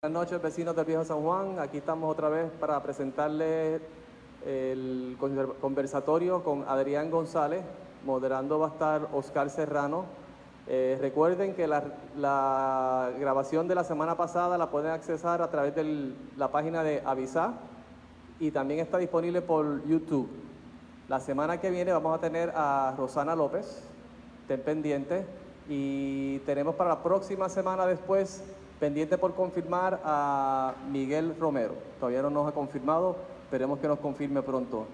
Buenas noches, vecinos del Viejo San Juan. Aquí estamos otra vez para presentarles el conversatorio con Adrián González. Moderando va a estar Oscar Serrano. Recuerden que la grabación de la semana pasada la pueden accesar a través de la página de Avisa y también está disponible por YouTube. La semana que viene vamos a tener a Rosana López, estén pendientes, y tenemos para la próxima semana después pendiente por confirmar a Miguel Romero. Todavía no nos ha confirmado, esperemos que nos confirme pronto.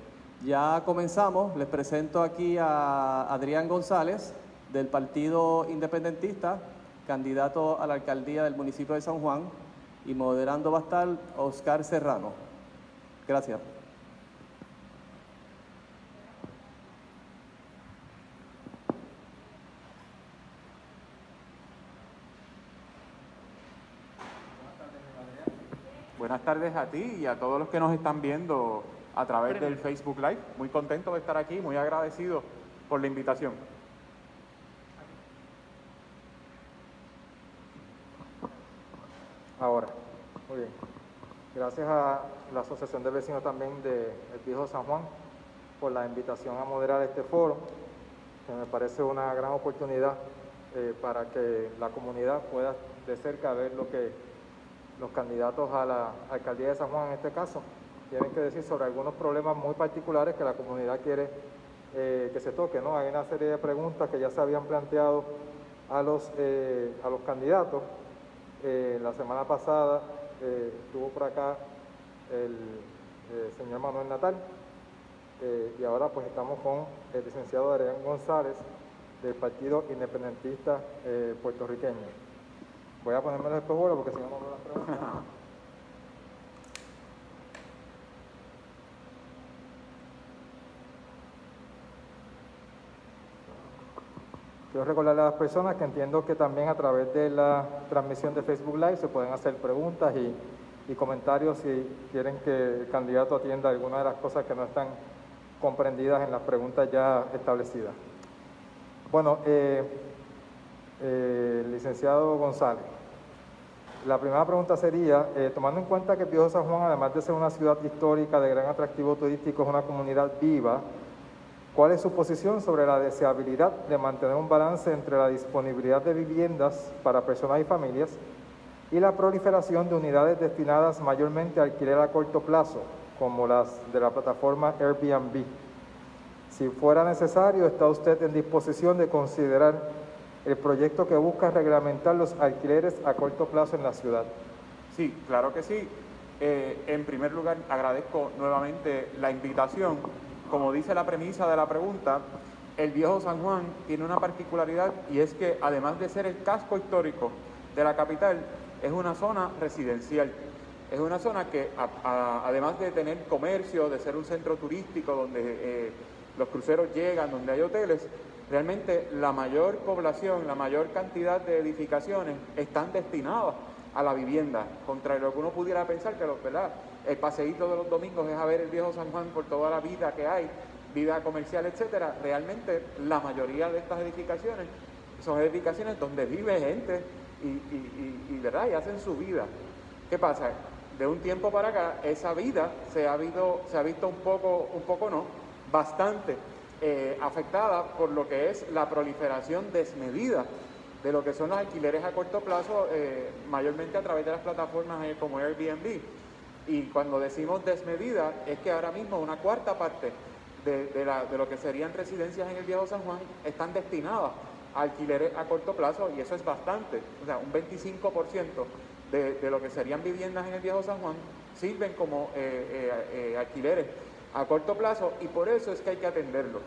Ya comenzamos, les presento aquí a Adrián González, del Partido Independentista, candidato a la alcaldía del municipio de San Juan, y moderando va a estar Oscar Serrano. Gracias. Buenas tardes a ti y a todos los que nos están viendo a través del Facebook Live. Muy contento de estar aquí, muy agradecido por la invitación. Ahora, muy bien. Gracias a la Asociación de Vecinos también del Viejo San Juan por la invitación a moderar este foro, que me parece una gran oportunidad para que la comunidad pueda de cerca ver lo que los candidatos a la alcaldía de San Juan, en este caso, tienen que decir sobre algunos problemas muy particulares que la comunidad quiere que se toque, ¿no? Hay una serie de preguntas que ya se habían planteado a los candidatos. La semana pasada estuvo por acá el señor Manuel Natal y ahora pues estamos con el licenciado Adrián González del Partido Independentista puertorriqueño. Voy a ponerme los espejuelos porque si no, no veo las preguntas. Quiero recordarle a las personas que entiendo que también a través de la transmisión de Facebook Live se pueden hacer preguntas y comentarios si quieren que el candidato atienda alguna de las cosas que no están comprendidas en las preguntas ya establecidas. Bueno, licenciado González, la primera pregunta sería, tomando en cuenta que el Viejo San Juan, además de ser una ciudad histórica de gran atractivo turístico, es una comunidad viva, ¿cuál es su posición sobre la deseabilidad de mantener un balance entre la disponibilidad de viviendas para personas y familias y la proliferación de unidades destinadas mayormente a alquiler a corto plazo, como las de la plataforma Airbnb? Si fuera necesario, ¿está usted en disposición de considerar el proyecto que busca reglamentar los alquileres a corto plazo en la ciudad? Sí, claro que sí. En primer lugar, agradezco nuevamente la invitación. Como dice la premisa de la pregunta, el Viejo San Juan tiene una particularidad y es que además de ser el casco histórico de la capital, es una zona residencial. Es una zona que además de tener comercio, de ser un centro turístico donde los cruceros llegan, donde hay hoteles, realmente la mayor población, la mayor cantidad de edificaciones están destinadas a la vivienda, contrario a lo que uno pudiera pensar que ¿verdad? El paseíto de los domingos es a ver el Viejo San Juan por toda la vida que hay, vida comercial, etcétera. Realmente la mayoría de estas edificaciones son edificaciones donde vive gente ¿verdad? Y hacen su vida. ¿Qué pasa? De un tiempo para acá, esa vida se ha visto bastante afectada por lo que es la proliferación desmedida de lo que son los alquileres a corto plazo, mayormente a través de las plataformas como Airbnb. Y cuando decimos desmedida, es que ahora mismo una cuarta parte de lo que serían residencias en el Viejo San Juan están destinadas a alquileres a corto plazo, y eso es bastante. O sea, un 25% de lo que serían viviendas en el Viejo San Juan sirven como alquileres a corto plazo, y por eso es que hay que atenderlo.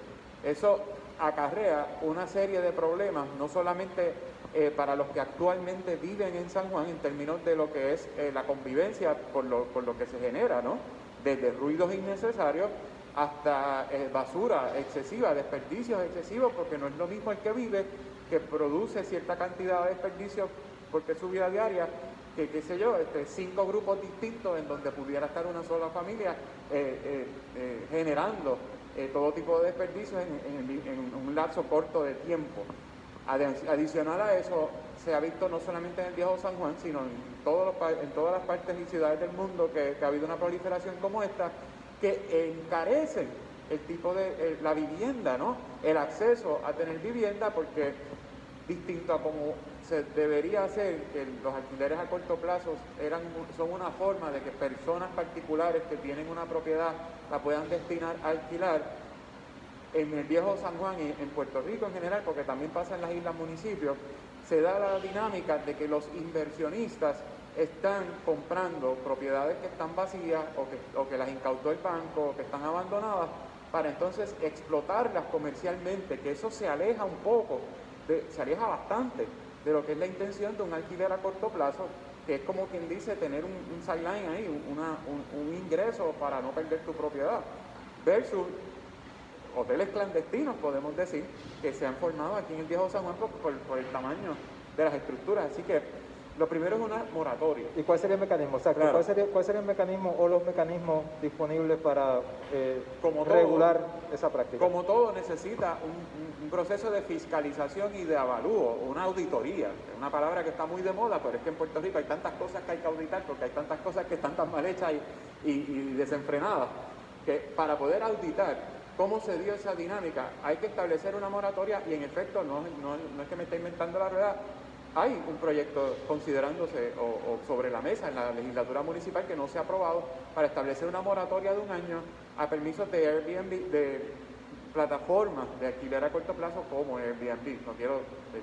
Eso acarrea una serie de problemas, no solamente para los que actualmente viven en San Juan en términos de lo que es la convivencia por lo que se genera, ¿no? Desde ruidos innecesarios hasta basura excesiva, desperdicios excesivos, porque no es lo mismo el que vive, que produce cierta cantidad de desperdicios porque es su vida diaria, que qué sé yo, 5 grupos distintos en donde pudiera estar una sola familia generando todo tipo de desperdicios en un lapso corto de tiempo. Adicional a eso, se ha visto no solamente en el viejo San Juan, sino en todas las partes y ciudades del mundo que ha habido una proliferación como esta, que encarecen el tipo de la vivienda, ¿no? El acceso a tener vivienda, porque distinto a como se debería hacer, que los alquileres a corto plazo son una forma de que personas particulares que tienen una propiedad la puedan destinar a alquilar. En el viejo San Juan y en Puerto Rico en general, porque también pasa en las islas municipios, se da la dinámica de que los inversionistas están comprando propiedades que están vacías o que las incautó el banco o que están abandonadas para entonces explotarlas comercialmente, que eso se aleja un poco, se aleja bastante de lo que es la intención de un alquiler a corto plazo, que es como quien dice tener un sideline ahí, un ingreso para no perder tu propiedad, versus hoteles clandestinos, podemos decir, que se han formado aquí en el viejo San Juan por el tamaño de las estructuras. Así que lo primero es una moratoria. ¿Y cuál sería el mecanismo? Exacto. Claro. ¿Cuál sería el mecanismo o los mecanismos disponibles para Como todo, regular esa práctica? Como todo, necesita un proceso de fiscalización y de avalúo, una auditoría. Es una palabra que está muy de moda, pero es que en Puerto Rico hay tantas cosas que hay que auditar, porque hay tantas cosas que están tan mal hechas y desenfrenadas, que para poder auditar cómo se dio esa dinámica hay que establecer una moratoria, y en efecto no es que me esté inventando la rueda. Hay un proyecto considerándose o sobre la mesa en la legislatura municipal que no se ha aprobado para establecer una moratoria de 1 año a permisos de Airbnb, de plataformas de alquiler a corto plazo como Airbnb. No quiero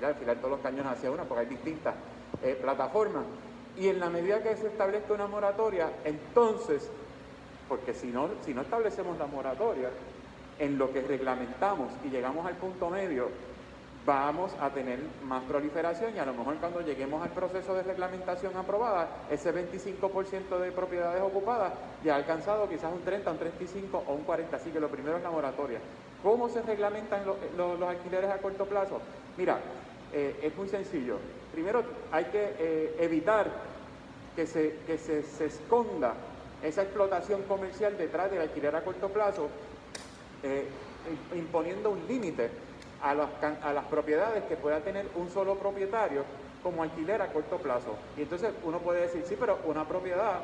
afilar todos los cañones hacia una porque hay distintas plataformas. Y en la medida que se establezca una moratoria, entonces, porque si no establecemos la moratoria, en lo que reglamentamos y llegamos al punto medio, vamos a tener más proliferación, y a lo mejor cuando lleguemos al proceso de reglamentación aprobada, ese 25% de propiedades ocupadas ya ha alcanzado quizás un 30, un 35 o un 40, así que lo primero es la moratoria. ¿Cómo se reglamentan los alquileres a corto plazo? Mira, es muy sencillo. Primero hay que evitar que se esconda esa explotación comercial detrás del alquiler a corto plazo, imponiendo un límite a las propiedades que pueda tener un solo propietario como alquiler a corto plazo. Y entonces uno puede decir, sí, pero una propiedad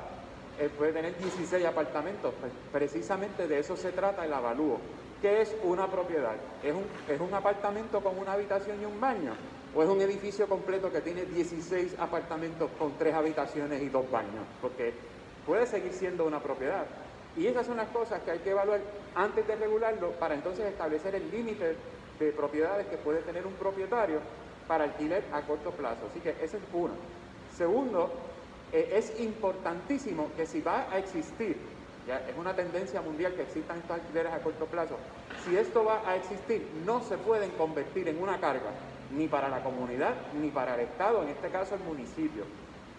puede tener 16 apartamentos. Pues precisamente de eso se trata el avalúo. ¿Qué es una propiedad? ¿Es un apartamento con una habitación y un baño? ¿O es un edificio completo que tiene 16 apartamentos con 3 habitaciones y 2 baños? Porque puede seguir siendo una propiedad. Y esas son las cosas que hay que evaluar antes de regularlo, para entonces establecer el límite de propiedades que puede tener un propietario para alquiler a corto plazo. Así que esa es una. Segundo, es importantísimo que si va a existir, ya es una tendencia mundial que existan estos alquileres a corto plazo, si esto va a existir, no se pueden convertir en una carga, ni para la comunidad, ni para el Estado, en este caso el municipio.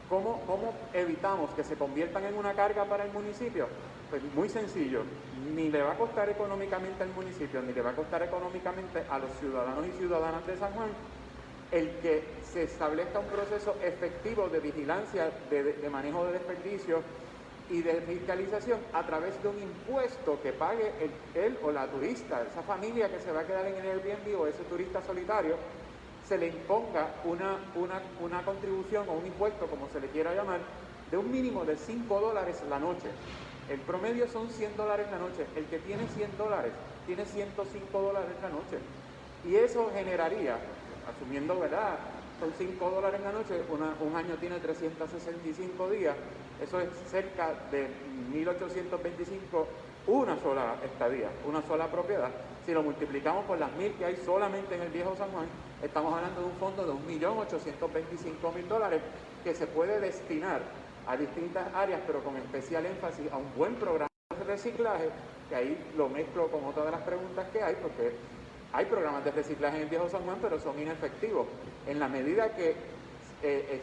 ¿Cómo evitamos que se conviertan en una carga para el municipio? Pues muy sencillo, ni le va a costar económicamente al municipio, ni le va a costar económicamente a los ciudadanos y ciudadanas de San Juan el que se establezca un proceso efectivo de vigilancia, de manejo de desperdicios y de fiscalización a través de un impuesto que pague él o la turista, esa familia que se va a quedar en el Airbnb o ese turista solitario, se le imponga una contribución o un impuesto, como se le quiera llamar, de un mínimo de $5 la noche. El promedio son $100 la noche. El que tiene $100 tiene $105 la noche. Y eso generaría, asumiendo, ¿verdad?, son $5 la noche, un año tiene 365 días, eso es cerca de 1.825, una sola estadía, una sola propiedad. Si lo multiplicamos por las 1.000 que hay solamente en el viejo San Juan, estamos hablando de un fondo de $1.825.000 que se puede destinar a distintas áreas, pero con especial énfasis a un buen programa de reciclaje, que ahí lo mezclo con otra de las preguntas que hay, porque hay programas de reciclaje en el viejo San Juan, pero son inefectivos. En la medida que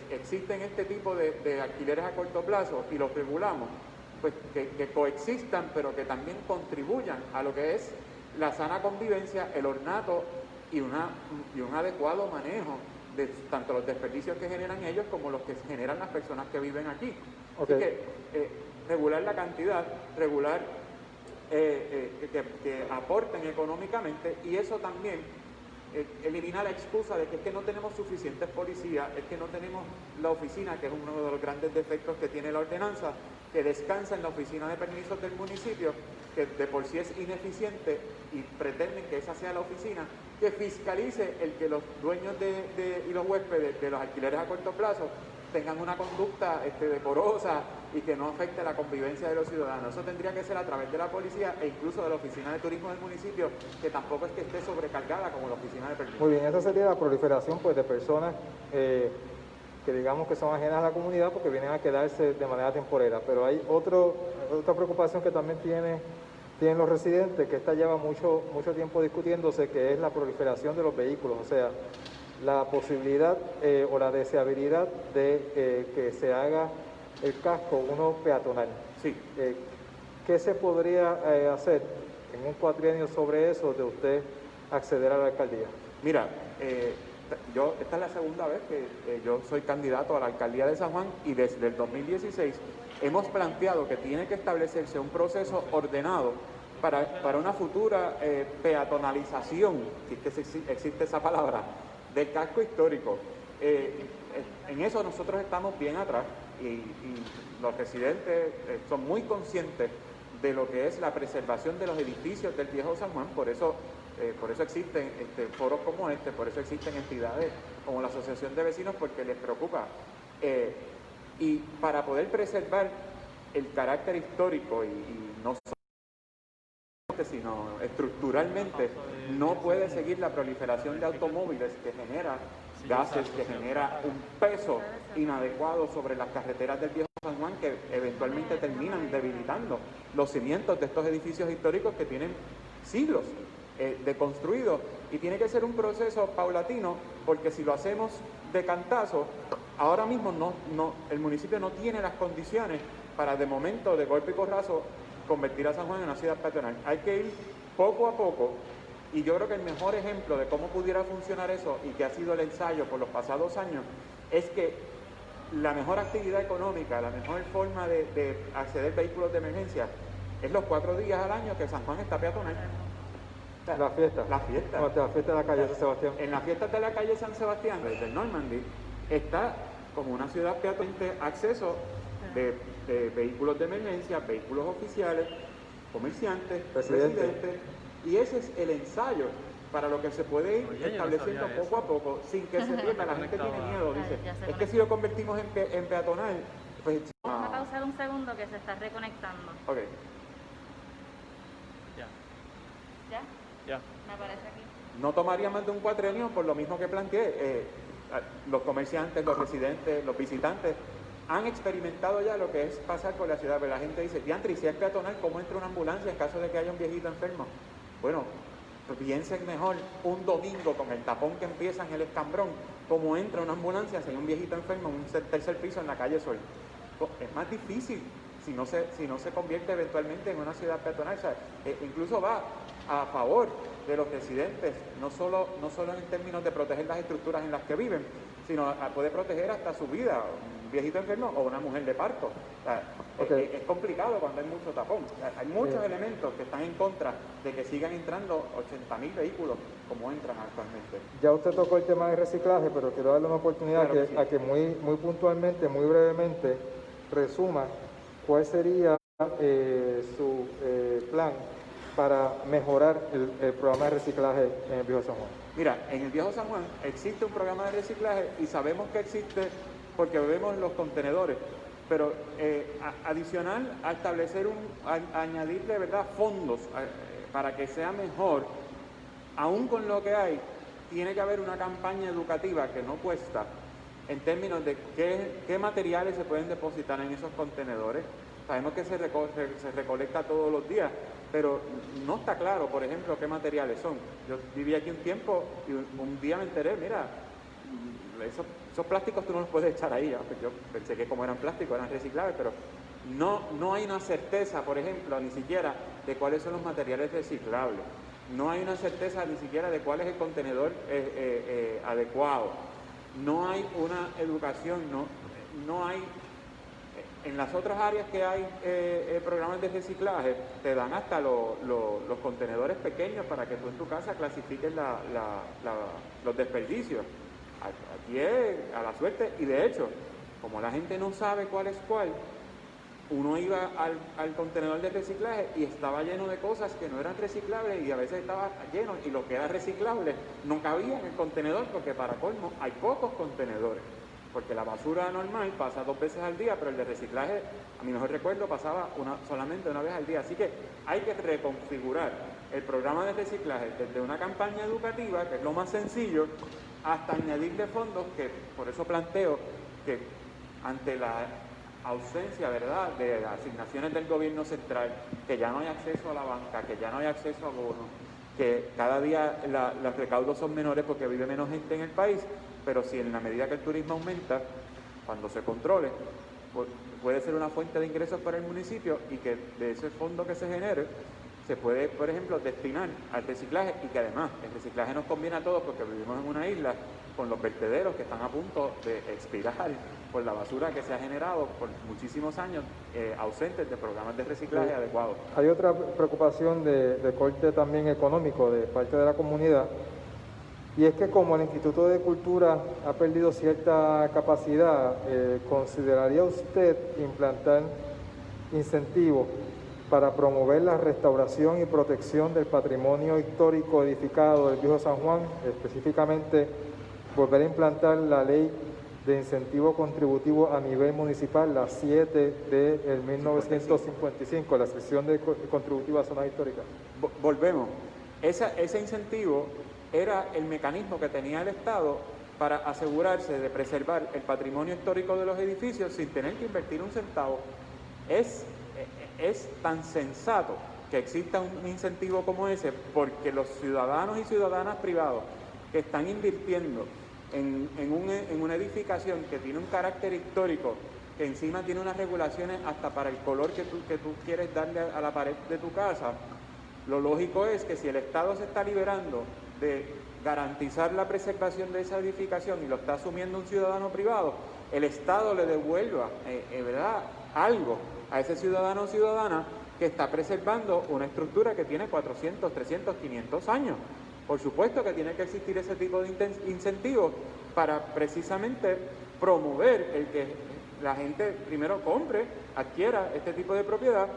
existen este tipo de alquileres a corto plazo y los regulamos, pues que coexistan, pero que también contribuyan a lo que es la sana convivencia, el ornato y un adecuado manejo de tanto los desperdicios que generan ellos como los que generan las personas que viven aquí. Okay. Así que regular la cantidad, regular que aporten económicamente, y eso también elimina la excusa de que es que no tenemos suficientes policías, es que no tenemos la oficina, que es uno de los grandes defectos que tiene la ordenanza, que descansa en la oficina de permisos del municipio, que de por sí es ineficiente y pretenden que esa sea la oficina, que fiscalice el que los dueños y los huéspedes de los alquileres a corto plazo tengan una conducta decorosa y que no afecte la convivencia de los ciudadanos. Eso tendría que ser a través de la policía e incluso de la oficina de turismo del municipio, que tampoco es que esté sobrecargada como la oficina de permisos. Muy bien, esa sería la proliferación pues, de personas que digamos que son ajenas a la comunidad porque vienen a quedarse de manera temporera. Pero hay otra preocupación que también tienen los residentes, que esta lleva mucho tiempo discutiéndose, que es la proliferación de los vehículos, o sea, la posibilidad o la deseabilidad de que se haga el casco uno peatonal. Sí. ¿Qué se podría hacer en un cuatrienio sobre eso de usted acceder a la alcaldía? Mira, esta es la segunda vez que yo soy candidato a la alcaldía de San Juan y desde el 2016 hemos planteado que tiene que establecerse un proceso ordenado para una futura peatonalización, si es que existe esa palabra, del casco histórico. En eso nosotros estamos bien atrás y los residentes son muy conscientes de lo que es la preservación de los edificios del viejo San Juan, por eso existen foros como este, por eso existen entidades como la Asociación de Vecinos, porque les preocupa. Y para poder preservar el carácter histórico y no sino estructuralmente, no puede seguir la proliferación de automóviles que genera gases, que genera un peso inadecuado sobre las carreteras del viejo San Juan, que eventualmente terminan debilitando los cimientos de estos edificios históricos que tienen siglos de construido, y tiene que ser un proceso paulatino, porque si lo hacemos de cantazo, ahora mismo el municipio no tiene las condiciones para de momento, de golpe y porrazo, convertir a San Juan en una ciudad peatonal. Hay que ir poco a poco, y yo creo que el mejor ejemplo de cómo pudiera funcionar eso, y que ha sido el ensayo por los pasados años, es que la mejor actividad económica, la mejor forma de acceder a vehículos de emergencia es los 4 días al año que San Juan está peatonal. La fiesta. La fiesta. La fiesta de la calle San Sebastián. En la fiesta de la calle San Sebastián, desde el Normandy, está como una ciudad peatonal, acceso de vehículos de emergencia, vehículos oficiales, comerciantes, residentes, y ese es el ensayo para lo que se puede ir estableciendo poco a poco, sin que se pierda. La gente tiene miedo, dice, es que si lo convertimos en peatonal, pues... Vamos a pausar un segundo que se está reconectando. Ok. ¿Ya? Me aparece aquí. No tomaría más de un cuatrienio por lo mismo que planteé. Los comerciantes, los residentes, los visitantes han experimentado ya lo que es pasar por la ciudad, pero la gente dice, diantre, y si es peatonal, ¿cómo entra una ambulancia en caso de que haya un viejito enfermo? Bueno, piensen mejor un domingo con el tapón que empieza en el Escambrón, cómo entra una ambulancia si hay un viejito enfermo en un tercer piso en la calle Sol. Es más difícil si no se convierte eventualmente en una ciudad peatonal. O sea, incluso va a favor de los residentes, no solo en términos de proteger las estructuras en las que viven, sino puede proteger hasta su vida, un viejito enfermo o una mujer de parto. O sea, es complicado cuando hay mucho tapón. O sea, hay muchos elementos que están en contra de que sigan entrando 80.000 vehículos como entran actualmente. Ya usted tocó el tema de reciclaje, pero quiero darle una oportunidad a que muy puntualmente, muy brevemente, resuma cuál sería su plan para mejorar el programa de reciclaje en el Viejo San Juan. Mira, en el Viejo San Juan existe un programa de reciclaje y sabemos que existe porque vemos los contenedores, pero adicional a establecer a añadirle, ¿verdad?, fondos para que sea mejor, aún con lo que hay, tiene que haber una campaña educativa que no cuesta en términos de qué materiales se pueden depositar en esos contenedores. Sabemos que se recolecta todos los días, pero no está claro, por ejemplo, qué materiales son. Yo viví aquí un tiempo y un día me enteré, mira, esos plásticos tú no los puedes echar ahí. Yo pensé que como eran plásticos eran reciclables, pero no hay una certeza, por ejemplo, ni siquiera de cuáles son los materiales reciclables. No hay una certeza ni siquiera de cuál es el contenedor adecuado. No hay una educación, no hay En las otras áreas que hay programas de reciclaje, te dan hasta los contenedores pequeños para que tú en tu casa clasifiques los desperdicios. Aquí es a la suerte, y de hecho, como la gente no sabe cuál es cuál, uno iba al contenedor de reciclaje y estaba lleno de cosas que no eran reciclables, y a veces estaba lleno y lo que era reciclable no cabía en el contenedor, porque para colmo hay pocos contenedores. Porque la basura normal pasa 2 veces al día, pero el de reciclaje, a mi mejor recuerdo, pasaba solamente una vez al día. Así que hay que reconfigurar el programa de reciclaje desde una campaña educativa, que es lo más sencillo, hasta añadirle fondos, que por eso planteo que ante la ausencia, ¿verdad?, de asignaciones del gobierno central, que ya no hay acceso a la banca, que ya no hay acceso a bonos, que cada día los recaudos son menores porque vive menos gente en el país, pero si en la medida que el turismo aumenta, cuando se controle, pues puede ser una fuente de ingresos para el municipio, y que de ese fondo que se genere se puede, por ejemplo, destinar al reciclaje, y que además el reciclaje nos conviene a todos porque vivimos en una isla con los vertederos que están a punto de expirar por la basura que se ha generado por muchísimos años, ausentes de programas de reciclaje adecuados. Hay otra preocupación de corte también económico de parte de la comunidad, y es que como el Instituto de Cultura ha perdido cierta capacidad, ¿consideraría usted implantar incentivos para promover la restauración y protección del patrimonio histórico edificado del Viejo San Juan, específicamente volver a implantar la ley de incentivo contributivo a nivel municipal, la 7 del 1955, la sección de contributiva a zonas históricas? Volvemos. Ese incentivo era el mecanismo que tenía el Estado para asegurarse de preservar el patrimonio histórico de los edificios sin tener que invertir un centavo. Es tan sensato que exista un incentivo como ese, porque los ciudadanos y ciudadanas privados que están invirtiendo en una edificación que tiene un carácter histórico, que encima tiene unas regulaciones hasta para el color que tú quieres darle a la pared de tu casa, lo lógico es que si el Estado se está liberando de garantizar la preservación de esa edificación y lo está asumiendo un ciudadano privado, el Estado le devuelva ¿verdad?, algo a ese ciudadano o ciudadana que está preservando una estructura que tiene 400, 300, 500 años. Por supuesto que tiene que existir ese tipo de incentivos para precisamente promover el que la gente primero compre, adquiera este tipo de propiedad,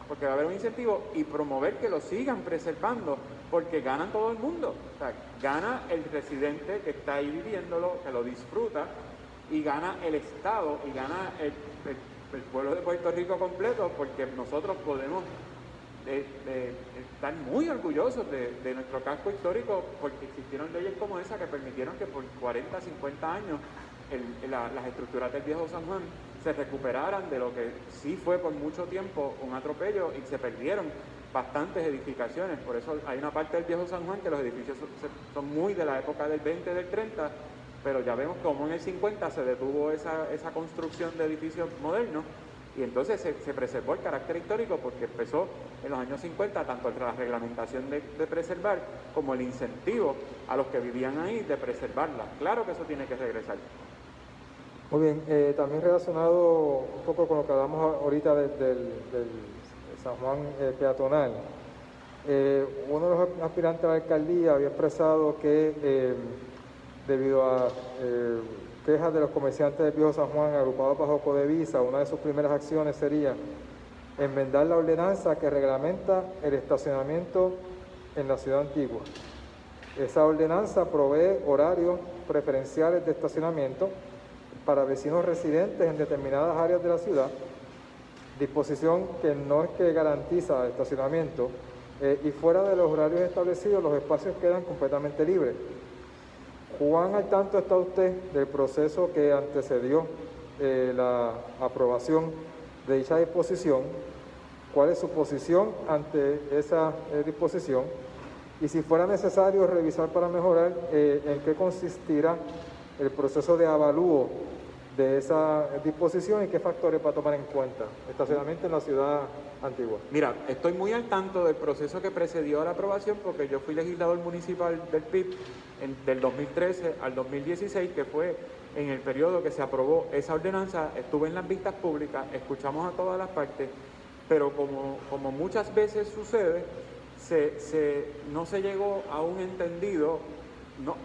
porque va a haber un incentivo, y promover que lo sigan preservando, porque ganan todo el mundo. O sea, gana el residente que está ahí viviéndolo, que lo disfruta, y gana el Estado, y gana el pueblo de Puerto Rico completo, porque nosotros podemos estar muy orgullosos de nuestro casco histórico, porque existieron leyes como esa que permitieron que por 40, 50 años las estructuras del Viejo San Juan se recuperaran de lo que sí fue por mucho tiempo un atropello, y se perdieron bastantes edificaciones. Por eso hay una parte del Viejo San Juan que los edificios son muy de la época del 20, del 30, pero ya vemos cómo en el 50 se detuvo esa construcción de edificios modernos, y entonces se preservó el carácter histórico, porque empezó en los años 50 tanto la reglamentación de preservar como el incentivo a los que vivían ahí de preservarla. Claro que eso tiene que regresar. Muy bien, también relacionado un poco con lo que hablamos ahorita del San Juan peatonal, uno de los aspirantes a la alcaldía había expresado que debido a quejas de los comerciantes del Viejo San Juan agrupados bajo Codevisa, una de sus primeras acciones sería enmendar la ordenanza que reglamenta el estacionamiento en la ciudad antigua. Esa ordenanza provee horarios preferenciales de estacionamiento para vecinos residentes en determinadas áreas de la ciudad, disposición que no es que garantiza el estacionamiento, y fuera de los horarios establecidos los espacios quedan completamente libres. ¿Cuán al tanto está usted del proceso que antecedió la aprobación de dicha disposición? ¿Cuál es su posición ante esa disposición? Y si fuera necesario revisar para mejorar, ¿en qué consistirá el proceso de avalúo de esa disposición y qué factores va a tomar en cuenta? Estacionamiento en la ciudad antigua. Mira, estoy muy al tanto del proceso que precedió a la aprobación, porque yo fui legislador municipal del PIB del 2013 al 2016, que fue en el periodo que se aprobó esa ordenanza, estuve en las vistas públicas, escuchamos a todas las partes, pero como muchas veces sucede, no se llegó a un entendido,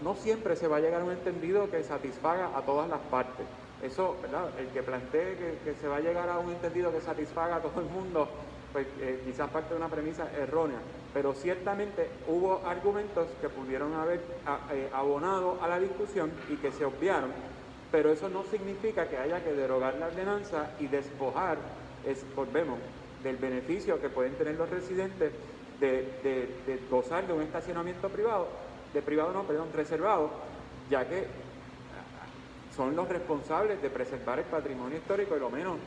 no siempre se va a llegar a un entendido que satisfaga a todas las partes. Eso, ¿verdad? El que plantee que se va a llegar a un entendido que satisfaga a todo el mundo, pues quizás parte de una premisa errónea, pero ciertamente hubo argumentos que pudieron haber abonado a la discusión y que se obviaron, pero eso no significa que haya que derogar la ordenanza y despojar, volvemos, del beneficio que pueden tener los residentes de gozar de un estacionamiento reservado, ya que son los responsables de preservar el patrimonio histórico y lo menos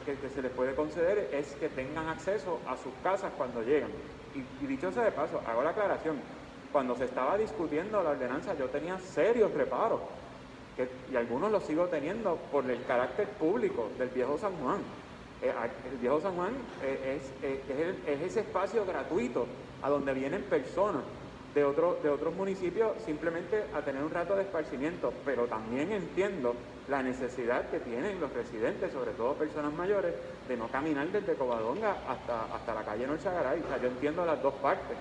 que se les puede conceder es que tengan acceso a sus casas cuando llegan. Y dicho sea de paso, hago la aclaración, cuando se estaba discutiendo la ordenanza yo tenía serios reparos, y algunos los sigo teniendo por el carácter público del Viejo San Juan. El Viejo San Juan es ese espacio gratuito a donde vienen personas de otros municipios simplemente a tener un rato de esparcimiento, pero también entiendo la necesidad que tienen los residentes, sobre todo personas mayores, de no caminar desde Covadonga hasta la calle Norchagaray. O sea, yo entiendo las dos partes,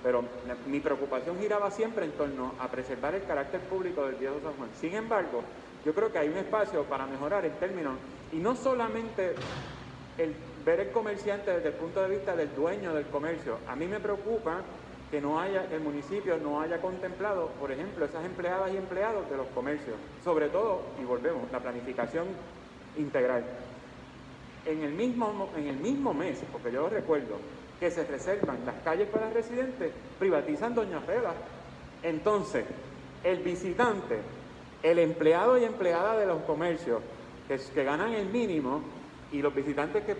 pero mi preocupación giraba siempre en torno a preservar el carácter público del Viejo San Juan. Sin embargo, yo creo que hay un espacio para mejorar en términos, y no solamente ver el comerciante desde el punto de vista del dueño del comercio. A mí me preocupa que el municipio no haya contemplado, por ejemplo, esas empleadas y empleados de los comercios, sobre todo, y volvemos, la planificación integral. En el mismo mes, porque yo lo recuerdo, que se reservan las calles para residentes, privatizan Doña Fela. Entonces, el visitante, el empleado y empleada de los comercios que ganan el mínimo, y los visitantes que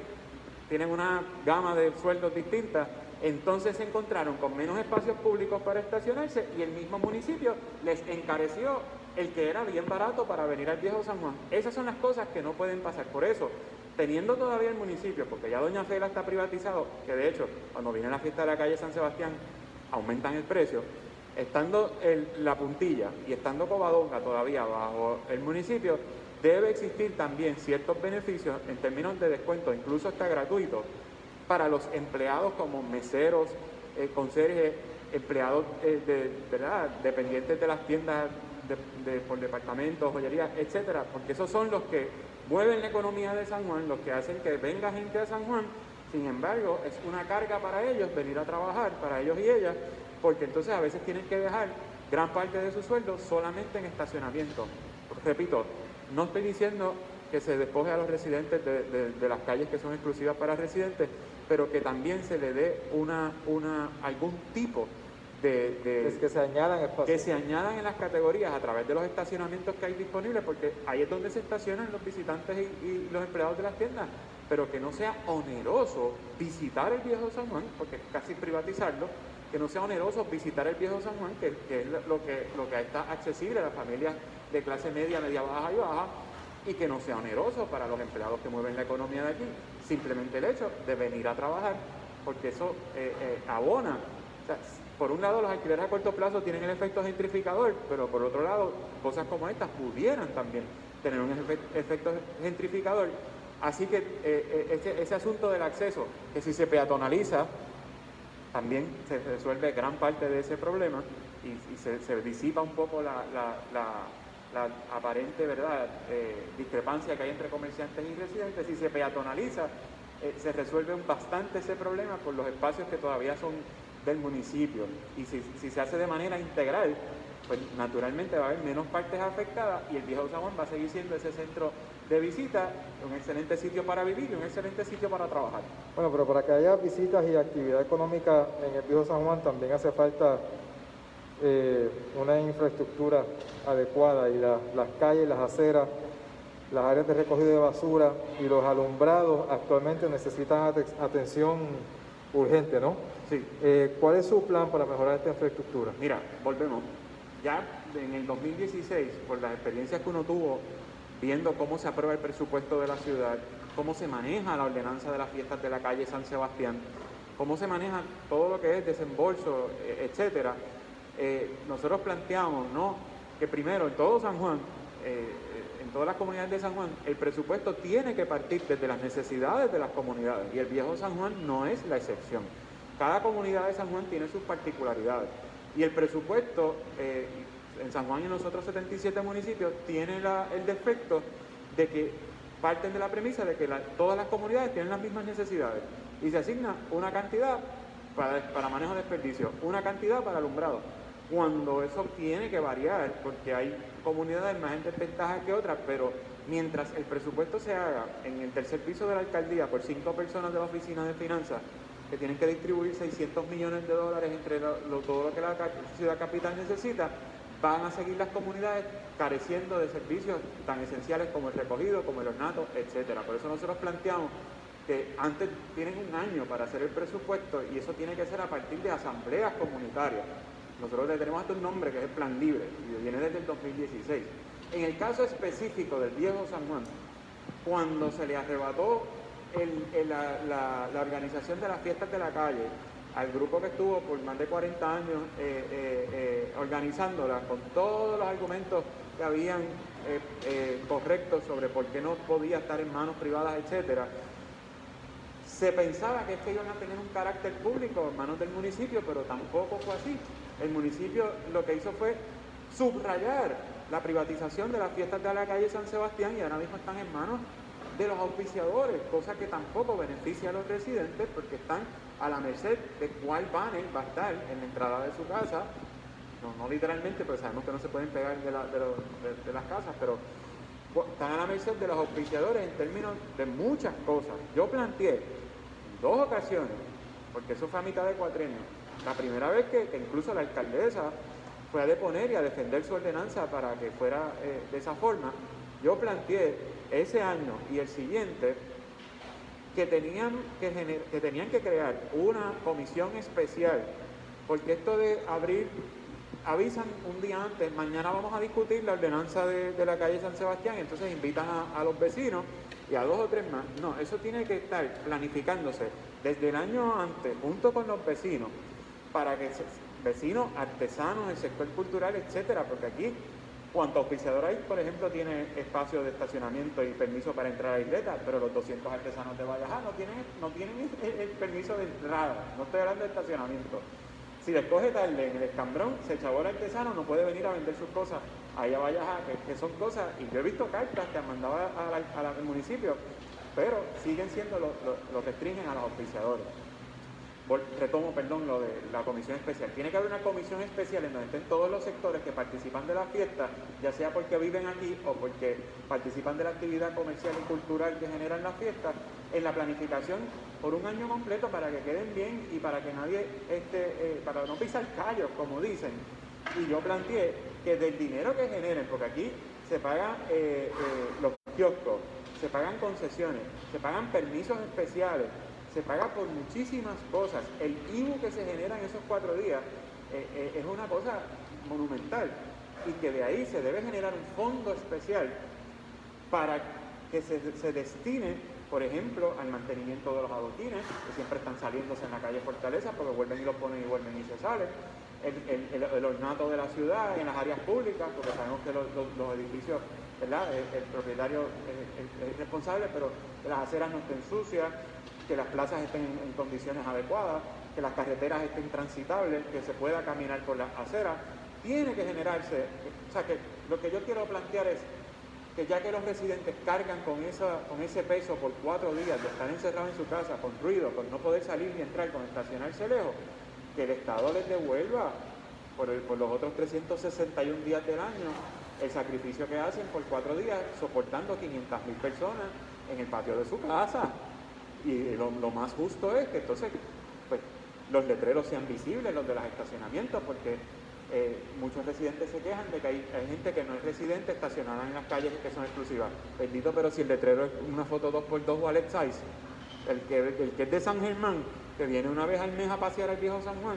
tienen una gama de sueldos distintas, entonces se encontraron con menos espacios públicos para estacionarse y el mismo municipio les encareció el que era bien barato para venir al Viejo San Juan. Esas son las cosas que no pueden pasar. Por eso, teniendo todavía el municipio, porque ya Doña Fela está privatizado, que de hecho, cuando viene la fiesta de la calle San Sebastián, aumentan el precio, estando la Puntilla y estando Covadonga todavía bajo el municipio, debe existir también ciertos beneficios en términos de descuento, incluso hasta gratuitos, para los empleados como meseros, conserjes, empleados ¿verdad? Dependientes de las tiendas por departamentos, joyerías, etcétera, porque esos son los que mueven la economía de San Juan, los que hacen que venga gente a San Juan. Sin embargo, es una carga para ellos venir a trabajar, para ellos y ellas, porque entonces a veces tienen que dejar gran parte de su sueldo solamente en estacionamiento. Repito, no estoy diciendo que se despoje a los residentes de las calles que son exclusivas para residentes, pero que también se le dé algún tipo de que se añadan espacios. Que se añadan en las categorías a través de los estacionamientos que hay disponibles, porque ahí es donde se estacionan los visitantes y los empleados de las tiendas, pero que no sea oneroso visitar el Viejo San Juan, porque es casi privatizarlo, que no sea oneroso visitar el Viejo San Juan, que es lo que está accesible a las familias de clase media, media baja y baja, y que no sea oneroso para los empleados que mueven la economía de aquí, simplemente el hecho de venir a trabajar, porque eso abona. O sea, por un lado los alquileres a corto plazo tienen el efecto gentrificador, pero por otro lado cosas como estas pudieran también tener un efecto gentrificador. Así que ese asunto del acceso, que si se peatonaliza, también se resuelve gran parte de ese problema y se disipa un poco la aparente discrepancia que hay entre comerciantes y residentes. Si se peatonaliza, se resuelve bastante ese problema por los espacios que todavía son del municipio. Y si se hace de manera integral, pues naturalmente va a haber menos partes afectadas y el Viejo San Juan va a seguir siendo ese centro de visita, un excelente sitio para vivir y un excelente sitio para trabajar. Bueno, pero para que haya visitas y actividad económica en el Viejo San Juan también hace falta una infraestructura adecuada, y las calles, las aceras, las áreas de recogido de basura y los alumbrados actualmente necesitan atención urgente, ¿no? Sí. ¿Cuál es su plan para mejorar esta infraestructura? Mira, volvemos. Ya en el 2016, por las experiencias que uno tuvo viendo cómo se aprueba el presupuesto de la ciudad, cómo se maneja la ordenanza de las fiestas de la calle San Sebastián, cómo se maneja todo lo que es desembolso, etcétera, nosotros planteamos, ¿no?, que primero en todo San Juan en todas las comunidades de San Juan, el presupuesto tiene que partir desde las necesidades de las comunidades y el Viejo San Juan no es la excepción. Cada comunidad de San Juan tiene sus particularidades y el presupuesto en San Juan y en los otros 77 municipios tiene el defecto de que parten de la premisa de que todas las comunidades tienen las mismas necesidades y se asigna una cantidad para manejo de desperdicio, una cantidad para alumbrado, cuando eso tiene que variar porque hay comunidades más en desventaja que otras, pero mientras el presupuesto se haga en el tercer piso de la alcaldía por 5 personas de la oficina de finanzas que tienen que distribuir $600 millones entre todo lo que la ciudad capital necesita, van a seguir las comunidades careciendo de servicios tan esenciales como el recogido, como el ornato, etcétera. Por eso nosotros planteamos que antes tienen un año para hacer el presupuesto y eso tiene que ser a partir de asambleas comunitarias. Nosotros le tenemos hasta un nombre que es el Plan Libre y viene desde el 2016. En el caso específico del Viejo San Juan, cuando se le arrebató la organización de las fiestas de la calle al grupo que estuvo por más de 40 años organizándolas con todos los argumentos que habían correctos sobre por qué no podía estar en manos privadas, etcétera, se pensaba que iban a tener un carácter público en manos del municipio, pero tampoco fue así. El municipio lo que hizo fue subrayar la privatización de las fiestas de la calle San Sebastián y ahora mismo están en manos de los auspiciadores, cosa que tampoco beneficia a los residentes porque están a la merced de cuál banner va a estar en la entrada de su casa, no literalmente, pero sabemos que no se pueden pegar de las casas, pero están a la merced de los auspiciadores en términos de muchas cosas. Yo planteé en 2 ocasiones, porque eso fue a mitad de cuatrienio, la primera vez que incluso la alcaldesa fue a deponer y a defender su ordenanza para que fuera de esa forma, yo planteé ese año y el siguiente que tenían que crear una comisión especial, porque esto de avisan un día antes, mañana vamos a discutir la ordenanza de la calle San Sebastián, entonces invitan a los vecinos y a 2 o 3 más. No, eso tiene que estar planificándose desde el año antes, junto con los vecinos, para que vecinos, artesanos, el sector cultural, etcétera, porque aquí, cuanto auspiciador hay, por ejemplo, tiene espacio de estacionamiento y permiso para entrar a la isleta, pero los 200 artesanos de Vallajá no tienen el permiso de entrada, no estoy hablando de estacionamiento. Si les coge tarde en el escambrón, se chavó el artesano, no puede venir a vender sus cosas ahí a Vallajá, que son cosas, y yo he visto cartas que han mandado al municipio, pero siguen siendo, lo restringen a los auspiciadores. Retomo, lo de la comisión especial. Tiene que haber una comisión especial en donde estén todos los sectores que participan de la fiesta, ya sea porque viven aquí o porque participan de la actividad comercial y cultural que generan las fiestas, en la planificación por un año completo para que queden bien y para que nadie, para no pisar callos, como dicen. Y yo planteé que del dinero que generen, porque aquí se pagan los kioscos, se pagan concesiones, se pagan permisos especiales, se paga por muchísimas cosas. El IVU que se genera en esos 4 días es una cosa monumental y que de ahí se debe generar un fondo especial para que se destine, por ejemplo, al mantenimiento de los adoquines, que siempre están saliéndose en la calle Fortaleza porque vuelven y los ponen y vuelven y se salen, el ornato de la ciudad en las áreas públicas, porque sabemos que los edificios, ¿verdad? El propietario es responsable, pero que las aceras no estén sucias, que las plazas estén en condiciones adecuadas, que las carreteras estén transitables, que se pueda caminar por las aceras. Tiene que generarse, o sea que lo que yo quiero plantear es que ya que los residentes cargan con ese peso por 4 días de estar encerrados en su casa, con ruido, con no poder salir ni entrar, con estacionarse lejos, que el Estado les devuelva por los otros 361 días del año el sacrificio que hacen por 4 días soportando 500,000 personas en el patio de su casa. Y lo más justo es que entonces pues, los letreros sean visibles, los de los estacionamientos, porque muchos residentes se quejan de que hay gente que no es residente estacionada en las calles que son exclusivas. Bendito, pero si el letrero es una foto 2x2 wallet size, el que es de San Germán, que viene una vez al mes a pasear al Viejo San Juan,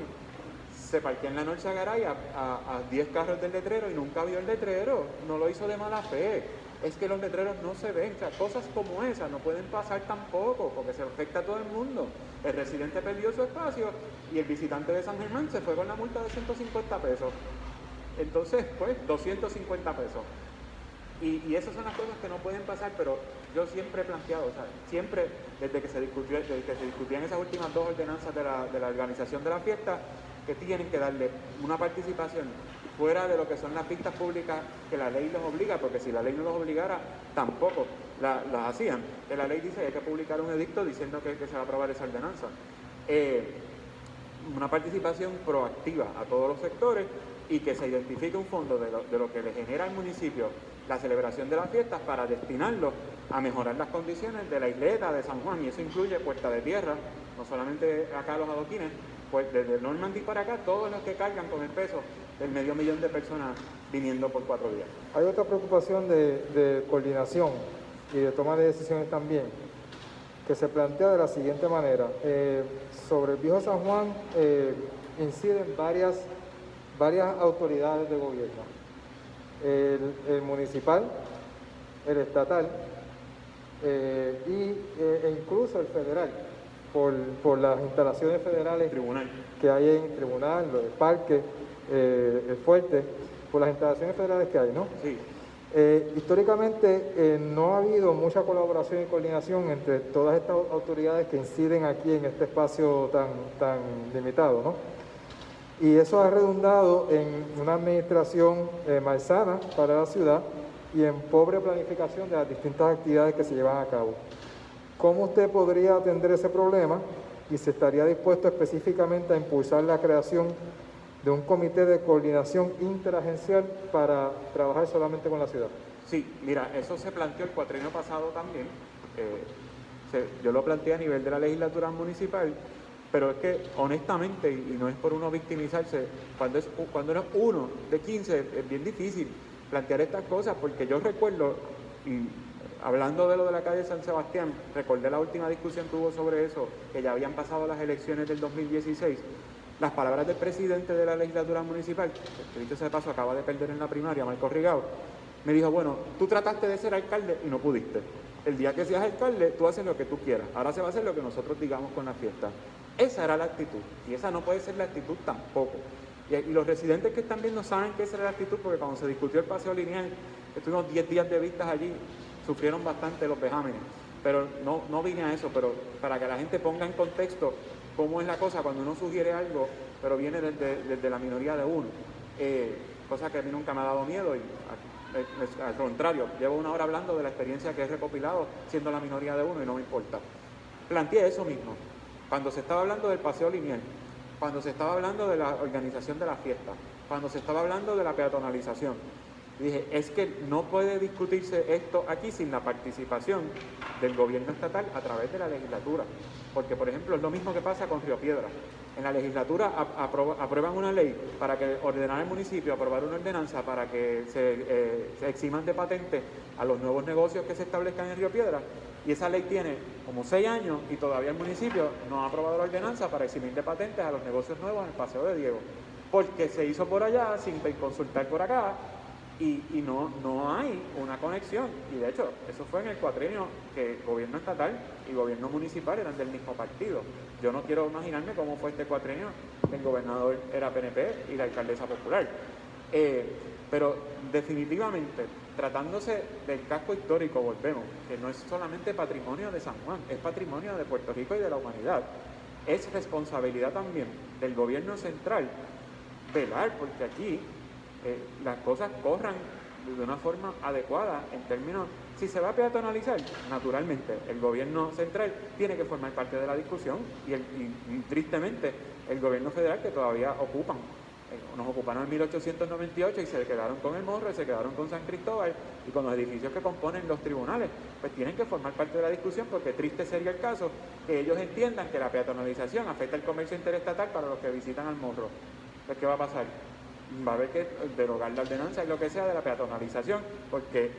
se parquea en la noche a Garay a 10 carros del letrero y nunca vio el letrero, no lo hizo de mala fe. Es que los letreros no se ven, o sea, cosas como esas no pueden pasar tampoco, porque se afecta a todo el mundo. El residente perdió su espacio y el visitante de San Germán se fue con la multa de 150 pesos. Entonces, pues, 250 pesos. Y esas son las cosas que no pueden pasar, pero yo siempre he planteado, ¿sabes? Siempre, desde que se discutían esas últimas dos ordenanzas de la organización de la fiesta, que tienen que darle una participación fuera de lo que son las pistas públicas que la ley los obliga, porque si la ley no los obligara, tampoco las hacían. Que la ley dice que hay que publicar un edicto diciendo que se va a aprobar esa ordenanza. Una participación proactiva a todos los sectores y que se identifique un fondo de lo que le genera al municipio la celebración de las fiestas para destinarlo a mejorar las condiciones de la isleta de San Juan, y eso incluye Puerta de Tierra, no solamente acá los adoquines, pues desde Normandy para acá, todos los que cargan con el peso del 500.000 de personas viniendo por 4 días. Hay otra preocupación de coordinación y de toma de decisiones también, que se plantea de la siguiente manera. Sobre el Viejo San Juan inciden varias autoridades de gobierno. El municipal, el estatal e incluso el federal, por las instalaciones federales que hay en el tribunal, el parque, el fuerte, por las instalaciones federales que hay, ¿no? Sí. Históricamente no ha habido mucha colaboración y coordinación entre todas estas autoridades que inciden aquí en este espacio tan limitado, ¿no? Y eso ha redundado en una administración malsana para la ciudad y en pobre planificación de las distintas actividades que se llevan a cabo. ¿Cómo usted podría atender ese problema y se estaría dispuesto específicamente a impulsar la creación de un comité de coordinación interagencial para trabajar solamente con la ciudad? Sí, mira, eso se planteó el cuatrienio pasado también. Yo lo planteé a nivel de la legislatura municipal, pero es que honestamente, y no es por uno victimizarse, cuando eres uno de 15 es bien difícil plantear estas cosas, porque yo recuerdo, y hablando de lo de la calle San Sebastián, recordé la última discusión que hubo sobre eso, que ya habían pasado las elecciones del 2016, las palabras del presidente de la legislatura municipal, que dicho sea de paso acaba de perder en la primaria, Marco Rigao, me dijo, bueno, tú trataste de ser alcalde y no pudiste. El día que seas alcalde, tú haces lo que tú quieras. Ahora se va a hacer lo que nosotros digamos con la fiesta. Esa era la actitud, y esa no puede ser la actitud tampoco. Y los residentes que están viendo saben que esa era la actitud, porque cuando se discutió el paseo lineal, estuvimos 10 días de vistas allí, sufrieron bastante los vejámenes. Pero no vine a eso, pero para que la gente ponga en contexto cómo es la cosa cuando uno sugiere algo, pero viene desde la minoría de uno. Cosa que a mí nunca me ha dado miedo, y al contrario, llevo 1 hora hablando de la experiencia que he recopilado siendo la minoría de uno y no me importa. Planteé eso mismo. Cuando se estaba hablando del paseo lineal, cuando se estaba hablando de la organización de la fiesta, cuando se estaba hablando de la peatonalización, dije, es que no puede discutirse esto aquí sin la participación del gobierno estatal a través de la legislatura. Porque, por ejemplo, es lo mismo que pasa con Río Piedras. En la legislatura aprueban una ley para que ordenar el municipio, aprobar una ordenanza para que se eximan de patente a los nuevos negocios que se establezcan en Río Piedras. Y esa ley tiene como 6 años y todavía el municipio no ha aprobado la ordenanza para eximir de patentes a los negocios nuevos en el Paseo de Diego. Porque se hizo por allá sin consultar por acá y no hay una conexión. Y de hecho, eso fue en el cuatrienio que el gobierno estatal y gobierno municipal eran del mismo partido. Yo no quiero imaginarme cómo fue este cuatrienio. El gobernador era PNP y la alcaldesa popular. Pero definitivamente, tratándose del casco histórico, volvemos, que no es solamente patrimonio de San Juan, es patrimonio de Puerto Rico y de la humanidad. Es responsabilidad también del gobierno central velar porque aquí las cosas corran de una forma adecuada en términos, si se va a peatonalizar, naturalmente el gobierno central tiene que formar parte de la discusión y tristemente el gobierno federal, que todavía nos ocuparon en 1898 y se quedaron con el Morro y se quedaron con San Cristóbal y con los edificios que componen los tribunales, pues tienen que formar parte de la discusión, porque triste sería el caso que ellos entiendan que la peatonalización afecta el comercio interestatal para los que visitan al Morro. Pues, ¿qué va a pasar? Va a haber que derogar la ordenanza y lo que sea de la peatonalización, porque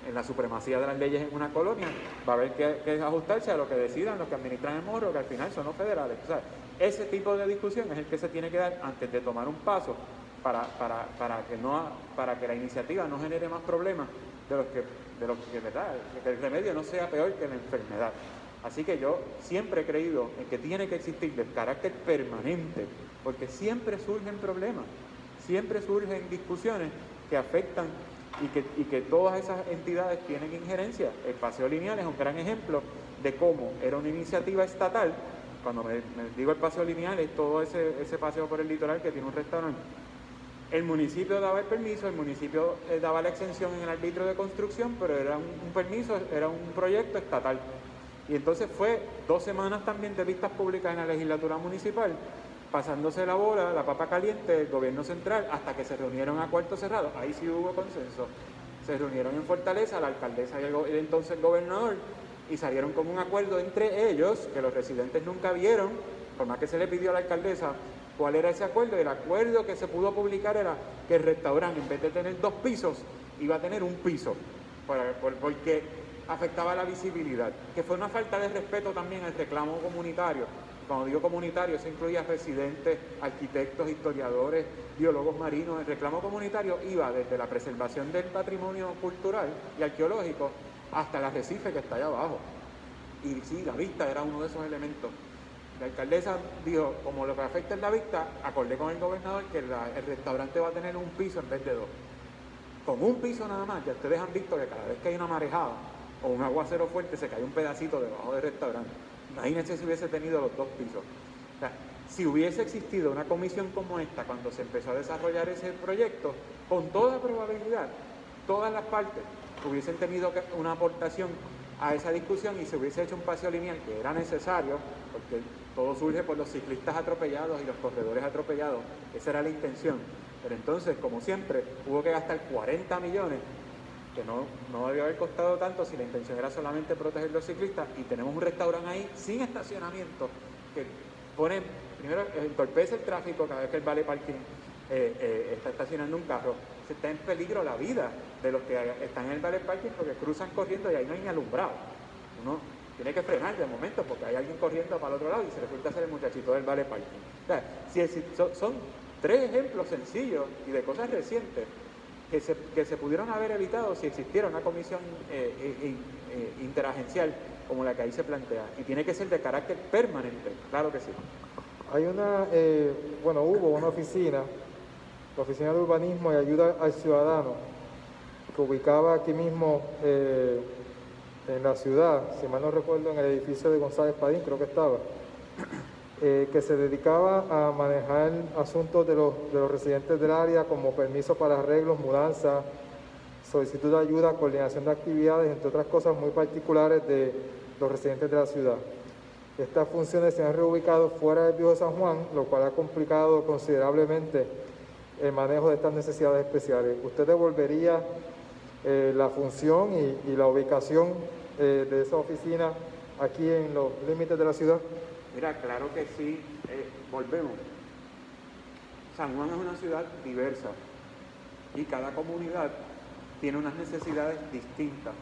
en la supremacía de las leyes en una colonia va a haber que ajustarse a lo que decidan los que administran el Morro, que al final son los federales. O sea, ese tipo de discusión es el que se tiene que dar antes de tomar un paso para que la iniciativa no genere más problemas de los que ¿verdad? Que el remedio no sea peor que la enfermedad. Así que yo siempre he creído en que tiene que existir de carácter permanente, porque siempre surgen problemas, siempre surgen discusiones que afectan y que todas esas entidades tienen injerencia. El paseo lineal es un gran ejemplo de cómo era una iniciativa estatal. Cuando me digo el paseo lineal, es todo ese paseo por el litoral que tiene un restaurante. El municipio daba el permiso, el municipio daba la exención en el arbitrio de construcción, pero era un permiso, era un proyecto estatal. Y entonces fue 2 semanas también de vistas públicas en la legislatura municipal, pasándose la bola, la papa caliente del gobierno central, hasta que se reunieron a cuarto cerrado. Ahí sí hubo consenso. Se reunieron en Fortaleza, la alcaldesa y el entonces gobernador, y salieron con un acuerdo entre ellos, que los residentes nunca vieron, por más que se le pidió a la alcaldesa cuál era ese acuerdo. El acuerdo que se pudo publicar era que el restaurante, en vez de tener 2 pisos, iba a tener 1 piso, porque afectaba la visibilidad, que fue una falta de respeto también al reclamo comunitario. Cuando digo comunitario, eso incluía residentes, arquitectos, historiadores, biólogos marinos. El reclamo comunitario iba desde la preservación del patrimonio cultural y arqueológico hasta el arrecife que está allá abajo. Y sí, la vista era uno de esos elementos. La alcaldesa dijo, como lo que afecta es la vista, acordé con el gobernador que el restaurante va a tener 1 piso en vez de 2. Con 1 piso nada más, ya ustedes han visto que cada vez que hay una marejada o un aguacero fuerte se cae un pedacito debajo del restaurante. Imagínense si hubiese tenido los 2 pisos. O sea, si hubiese existido una comisión como esta cuando se empezó a desarrollar ese proyecto, con toda probabilidad, todas las partes hubiesen tenido una aportación a esa discusión y se hubiese hecho un paseo lineal que era necesario, porque todo surge por los ciclistas atropellados y los corredores atropellados. Esa era la intención. Pero entonces, como siempre, hubo que gastar 40 millones, que no debió haber costado tanto si la intención era solamente proteger los ciclistas, y tenemos un restaurante ahí sin estacionamiento que pone, primero entorpece el tráfico cada vez que el vale parking está estacionando un carro. Se está en peligro la vida de los que están en el vale parking porque cruzan corriendo y ahí no hay ni alumbrado. Uno tiene que frenar de momento porque hay alguien corriendo para el otro lado y se resulta ser el muchachito del vale parking. O sea, son 3 ejemplos sencillos y de cosas recientes que se pudieron haber evitado si existiera una comisión interagencial como la que ahí se plantea. Y tiene que ser de carácter permanente, claro que sí. Hay hubo una oficina, la Oficina de Urbanismo y Ayuda al Ciudadano, que ubicaba aquí mismo en la ciudad, si mal no recuerdo, en el edificio de González Padín, creo que estaba, que se dedicaba a manejar asuntos de los residentes del área, como permisos para arreglos, mudanza, solicitud de ayuda, coordinación de actividades, entre otras cosas muy particulares de los residentes de la ciudad. Estas funciones se han reubicado fuera del Viejo San Juan, lo cual ha complicado considerablemente el manejo de estas necesidades especiales. ¿Usted devolvería la función y la ubicación de esa oficina aquí en los límites de la ciudad? Mira, claro que sí. Volvemos. San Juan es una ciudad diversa y cada comunidad tiene unas necesidades distintas.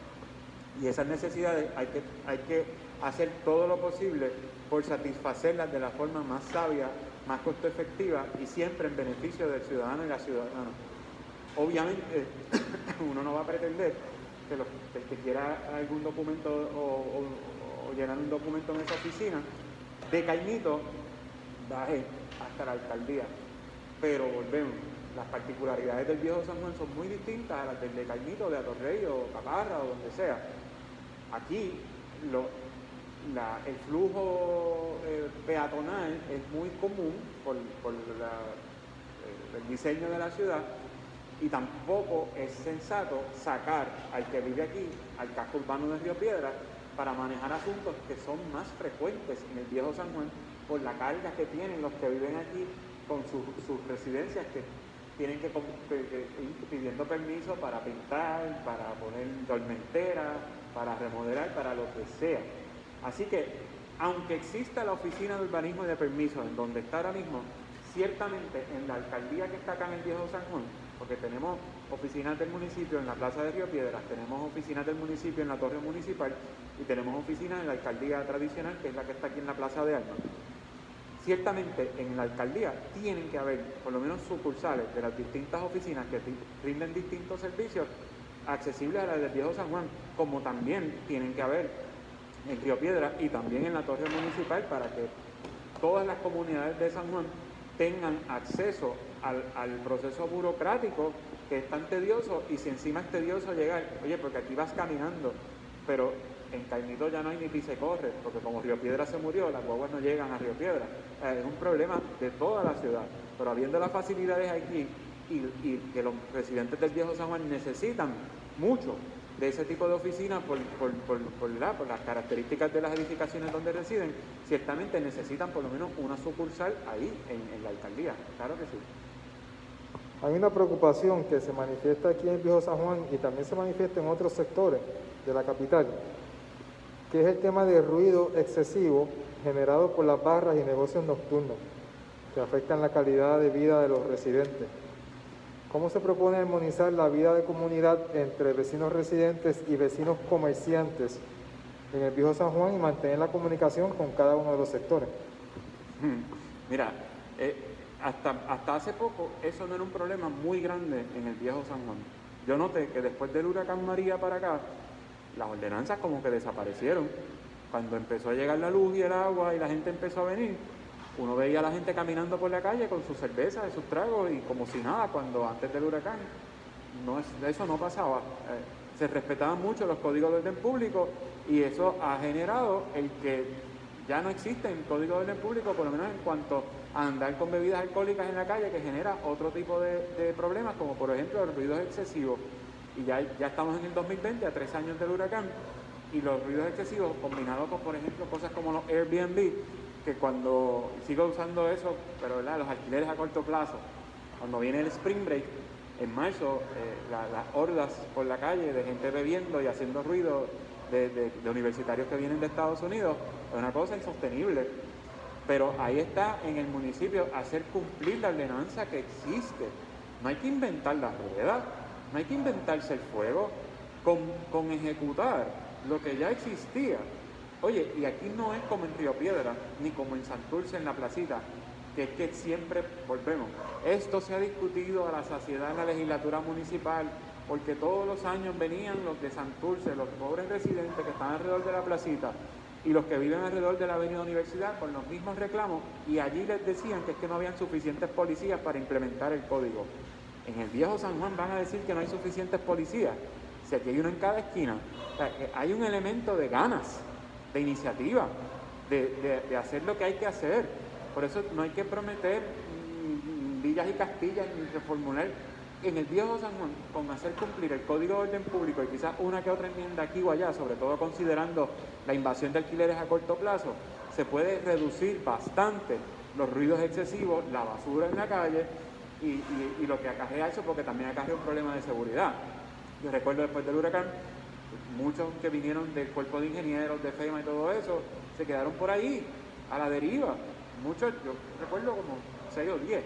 Y esas necesidades hay que hacer todo lo posible por satisfacerlas de la forma más sabia, más costo efectiva y siempre en beneficio del ciudadano y la ciudadana. Obviamente, uno no va a pretender que el que quiera algún documento o llenar un documento en esa oficina de Caimito baje hasta la alcaldía. Pero volvemos, las particularidades del Viejo San Juan son muy distintas a las del de Caimito, de Atorrey o Caparra o donde sea. Aquí el flujo peatonal es muy común por el diseño de la ciudad, y tampoco es sensato sacar al que vive aquí, al casco urbano de Río Piedras, para manejar asuntos que son más frecuentes en el Viejo San Juan por la carga que tienen los que viven aquí con sus residencias, que tienen que ir pidiendo permiso para pintar, para poner dormentera, para remodelar, para lo que sea. Así que, aunque exista la Oficina de Urbanismo y de Permisos en donde está ahora mismo, ciertamente en la alcaldía que está acá en el Viejo San Juan, porque tenemos oficinas del municipio en la plaza de Río Piedras, tenemos oficinas del municipio en la torre municipal y tenemos oficinas en la alcaldía tradicional, que es la que está aquí en la plaza de Armas. Ciertamente en la alcaldía tienen que haber por lo menos sucursales de las distintas oficinas que rinden distintos servicios accesibles a las del Viejo San Juan, como también tienen que haber en Río Piedras y también en la torre municipal, para que todas las comunidades de San Juan tengan acceso al proceso burocrático que es tan tedioso, y si encima es tedioso llegar, oye, porque aquí vas caminando, pero en Caimito ya no hay ni pisa y corre, porque como Río Piedra se murió, las guaguas no llegan a Río Piedra. Es un problema de toda la ciudad, pero habiendo las facilidades aquí y que los residentes del Viejo San Juan necesitan mucho de ese tipo de oficinas por las características de las edificaciones donde residen, ciertamente necesitan por lo menos una sucursal ahí en la alcaldía, claro que sí. Hay una preocupación que se manifiesta aquí en el Viejo San Juan y también se manifiesta en otros sectores de la capital, que es el tema de ruido excesivo generado por las barras y negocios nocturnos, que afectan la calidad de vida de los residentes. ¿Cómo se propone armonizar la vida de comunidad entre vecinos residentes y vecinos comerciantes en el Viejo San Juan y mantener la comunicación con cada uno de los sectores? Mira, hasta hace poco eso no era un problema muy grande en el Viejo San Juan. Yo noté que después del huracán María para acá, las ordenanzas como que desaparecieron. Cuando empezó a llegar la luz y el agua y la gente empezó a venir, uno veía a la gente caminando por la calle con sus cervezas, sus tragos y como si nada, cuando antes del huracán eso no pasaba. Se respetaban mucho los códigos de orden público y eso ha generado el que ya no existen códigos de orden público, por lo menos en cuanto a andar con bebidas alcohólicas en la calle, que genera otro tipo de problemas, como por ejemplo los ruidos excesivos. Y ya estamos en el 2020, a 3 años del huracán, y los ruidos excesivos combinados con, por ejemplo, cosas como los Airbnb, que cuando sigo usando eso, pero ¿verdad? Los alquileres a corto plazo, cuando viene el Spring Break, en marzo, las hordas por la calle de gente bebiendo y haciendo ruido de universitarios que vienen de Estados Unidos, es una cosa insostenible. Pero ahí está en el municipio hacer cumplir la ordenanza que existe. No hay que inventar la rueda, no hay que inventarse el fuego, con ejecutar lo que ya existía. Oye, y aquí no es como en Río Piedra, ni como en Santurce, en la placita, que es que siempre volvemos. Esto se ha discutido a la saciedad en la legislatura municipal, porque todos los años venían los de Santurce, los pobres residentes que están alrededor de la placita, y los que viven alrededor de la avenida Universidad con los mismos reclamos, y allí les decían que es que no habían suficientes policías para implementar el código. En el Viejo San Juan van a decir que no hay suficientes policías, si aquí hay uno en cada esquina. O sea, hay un elemento de ganas, de iniciativa, de hacer lo que hay que hacer. Por eso no hay que prometer villas y castillas ni reformular. En el Viejo San Juan, con hacer cumplir el Código de Orden Público y quizás una que otra enmienda aquí o allá, sobre todo considerando la invasión de alquileres a corto plazo, se puede reducir bastante los ruidos excesivos, la basura en la calle y lo que acarrea eso, porque también acarrea un problema de seguridad. Yo recuerdo después del huracán, muchos que vinieron del cuerpo de ingenieros, de FEMA y todo eso, se quedaron por ahí, a la deriva. Muchos, yo recuerdo como 6 o 10,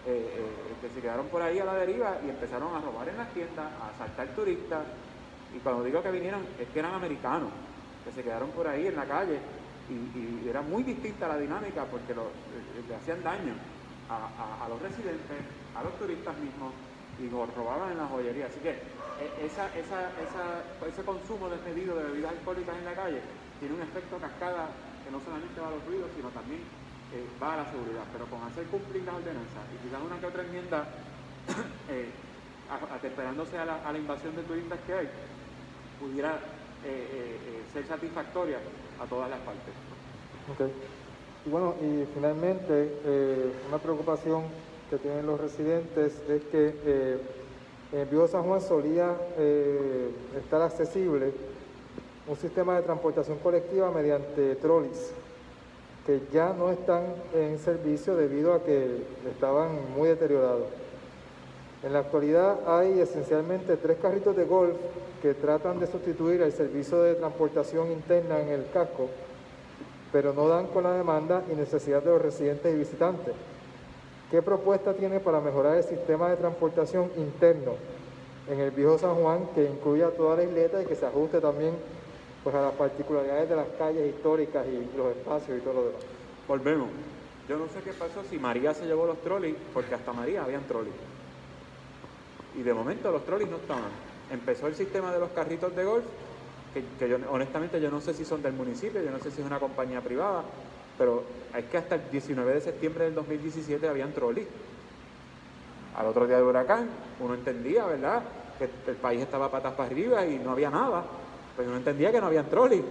que se quedaron por ahí a la deriva y empezaron a robar en las tiendas, a asaltar turistas. Y cuando digo que vinieron, es que eran americanos, que se quedaron por ahí en la calle y era muy distinta la dinámica porque le hacían daño a los residentes, a los turistas mismos, y los robaban en la joyería. Así que ese consumo desmedido de bebidas alcohólicas en la calle tiene un efecto cascada que no solamente va a los ruidos, sino también va a la seguridad. Pero con hacer cumplir las ordenanzas y quizás una que otra enmienda atemperándose a la invasión de turistas que hay, pudiera ser satisfactoria a todas las partes. Okay. Y bueno, y finalmente, una preocupación que tienen los residentes es que en el Viejo San Juan solía estar accesible un sistema de transportación colectiva mediante trolis, que ya no están en servicio debido a que estaban muy deteriorados. En la actualidad hay esencialmente 3 carritos de golf que tratan de sustituir el servicio de transportación interna en el casco, pero no dan con la demanda y necesidad de los residentes y visitantes. ¿Qué propuesta tiene para mejorar el sistema de transportación interno en el Viejo San Juan, que incluya toda la isleta y que se ajuste también pues, a las particularidades de las calles históricas y los espacios y todo lo demás? Volvemos. Yo no sé qué pasó si María se llevó los trolis, porque hasta María habían trolis. Y de momento los trolis no estaban. Empezó el sistema de los carritos de golf, que yo, honestamente yo no sé si son del municipio, yo no sé si es una compañía privada, pero es que hasta el 19 de septiembre del 2017 habían trolis. Al otro día del huracán, uno entendía, ¿verdad?, que el país estaba patas para arriba y no había nada, pues uno entendía que no había trolley.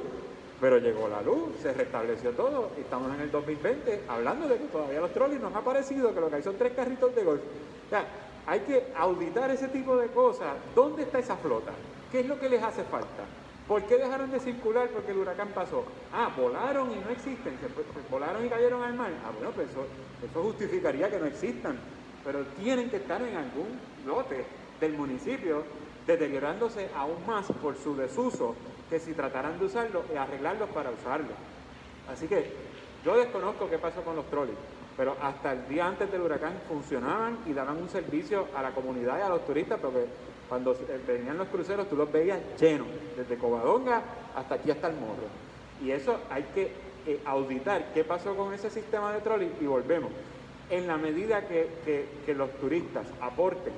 Pero llegó la luz, se restableció todo y estamos en el 2020 hablando de que todavía los trolleys no han aparecido, que lo que hay son 3 carritos de golf. O sea, hay que auditar ese tipo de cosas. ¿Dónde está esa flota? ¿Qué es lo que les hace falta? ¿Por qué dejaron de circular? Porque el huracán pasó. Ah, volaron y no existen. Volaron y cayeron al mar. Ah, bueno, pues eso justificaría que no existan. Pero tienen que estar en algún lote del municipio deteriorándose aún más por su desuso, que si trataran de usarlo y arreglarlos para usarlos. Así que yo desconozco qué pasó con los trolleys, pero hasta el día antes del huracán funcionaban y daban un servicio a la comunidad y a los turistas, porque cuando venían los cruceros tú los veías llenos, desde Covadonga hasta aquí hasta el Morro. Y eso hay que auditar qué pasó con ese sistema de trolley y volvemos. En la medida que los turistas aporten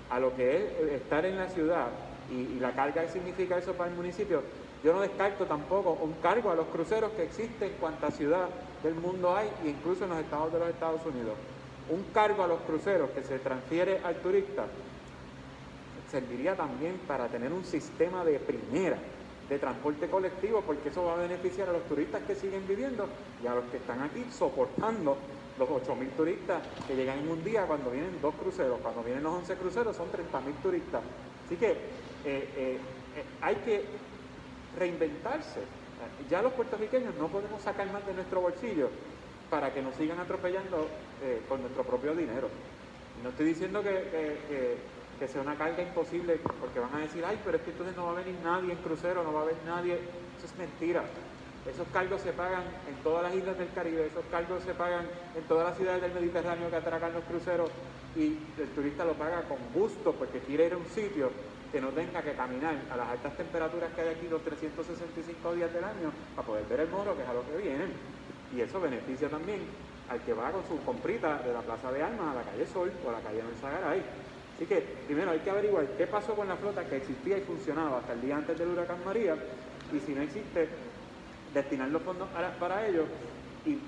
a lo que es estar en la ciudad y la carga que significa eso para el municipio, yo no descarto tampoco un cargo a los cruceros que existen en cuanta ciudad del mundo hay, e incluso en los estados de los Estados Unidos. Un cargo a los cruceros que se transfiere al turista serviría también para tener un sistema de primera de transporte colectivo, porque eso va a beneficiar a los turistas que siguen viviendo y a los que están aquí soportando los 8.000 turistas que llegan en un día cuando vienen 2 cruceros. Cuando vienen los 11 cruceros son 30.000 turistas. Así que hay que reinventarse. Ya los puertorriqueños no podemos sacar más de nuestro bolsillo para que nos sigan atropellando con nuestro propio dinero. No estoy diciendo que sea una carga imposible, porque van a decir, ay, pero es que entonces no va a venir nadie en crucero, no va a haber nadie. Eso es mentira. Esos cargos se pagan en todas las islas del Caribe, esos cargos se pagan en todas las ciudades del Mediterráneo que atracan los cruceros, y el turista lo paga con gusto porque quiere ir a un sitio que no tenga que caminar a las altas temperaturas que hay aquí los 365 días del año para poder ver el Morro, que es a lo que vienen. Y eso beneficia también al que va con su comprita de la Plaza de Armas a la calle Sol o a la calle Mensagaray. Así que primero hay que averiguar qué pasó con la flota que existía y funcionaba hasta el día antes del huracán María, y si no existe, destinar los fondos para ello y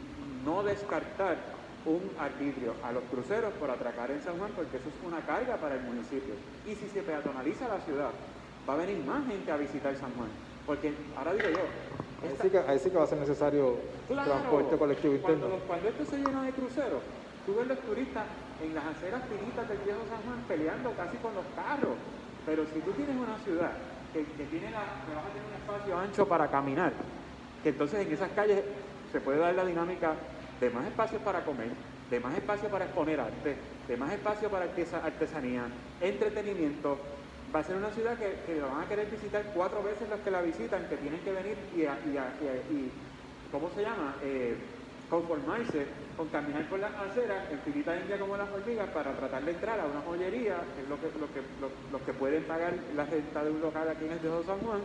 no descartar un arbitrio a los cruceros por atracar en San Juan, porque eso es una carga para el municipio. Y si se peatonaliza la ciudad, va a venir más gente a visitar San Juan, porque ahora digo yo, ahí sí que va a ser necesario transporte colectivo interno. Cuando esto se llena de cruceros, tú ves los turistas en las aceras finitas del viejo San Juan peleando casi con los carros. Pero si tú tienes una ciudad que vas a tener un espacio ancho para caminar, que entonces en esas calles se puede dar la dinámica de más espacios para comer, de más espacio para exponer arte, de más espacio para artesanía, entretenimiento. Va a ser una ciudad que la van a querer visitar 4 veces los que la visitan, que tienen que venir y ¿cómo se llama? Conformarse con caminar por las aceras en filita india como las hormigas para tratar de entrar a una joyería, que es lo que pueden pagar la renta de un local aquí en el viejo San Juan,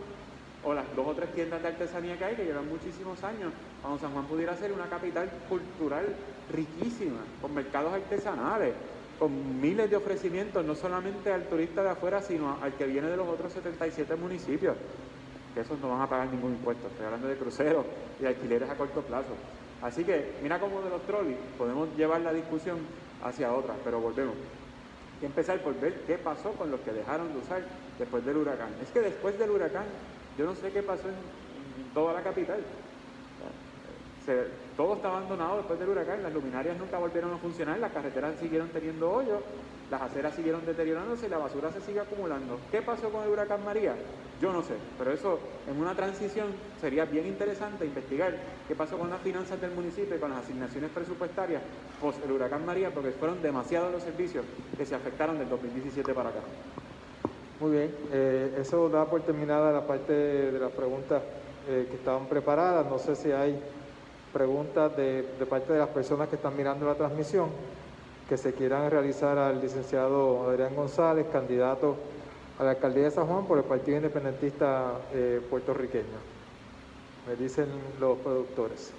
o las 2 o 3 tiendas de artesanía que hay, que llevan muchísimos años, cuando San Juan pudiera ser una capital cultural riquísima, con mercados artesanales, con miles de ofrecimientos, no solamente al turista de afuera, sino al que viene de los otros 77 municipios, que esos no van a pagar ningún impuesto. Estoy hablando de cruceros y de alquileres a corto plazo. Así que, mira cómo de los trolleys podemos llevar la discusión hacia otras, pero volvemos. Hay que empezar por ver qué pasó con los que dejaron de usar después del huracán. Es que después del huracán, yo no sé qué pasó en toda la capital. Todo está abandonado después del huracán, las luminarias nunca volvieron a funcionar, las carreteras siguieron teniendo hoyos, las aceras siguieron deteriorándose y la basura se sigue acumulando. ¿Qué pasó con el huracán María? Yo no sé, pero eso en una transición sería bien interesante investigar qué pasó con las finanzas del municipio y con las asignaciones presupuestarias post el huracán María, porque fueron demasiados los servicios que se afectaron del 2017 para acá. Muy bien, eso da por terminada la parte de las preguntas que estaban preparadas. No sé si hay preguntas de parte de las personas que están mirando la transmisión que se quieran realizar al licenciado Adrián González, candidato a la alcaldía de San Juan por el Partido Independentista puertorriqueño. Me dicen los productores.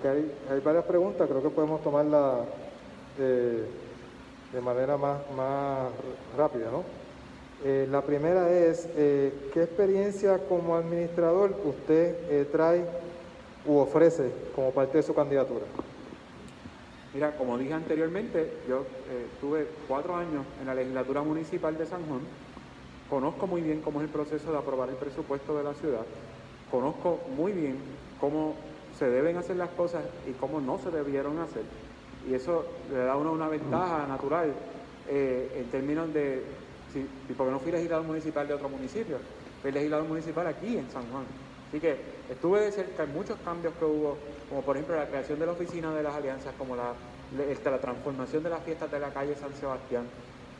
aunque hay varias preguntas, creo que podemos tomarlas de manera más rápida, ¿no? La primera es, ¿qué experiencia como administrador usted trae u ofrece como parte de su candidatura? Mira, como dije anteriormente, yo tuve 4 años en la legislatura municipal de San Juan, conozco muy bien cómo es el proceso de aprobar el presupuesto de la ciudad, conozco muy bien cómo se deben hacer las cosas y cómo no se debieron hacer, y eso le da a uno una ventaja natural en términos de, porque no fui legislador municipal de otro municipio, fui legislador municipal aquí en San Juan. Así que estuve de cerca en muchos cambios que hubo, como por ejemplo la creación de la oficina de las alianzas, como la transformación de las fiestas de la calle San Sebastián,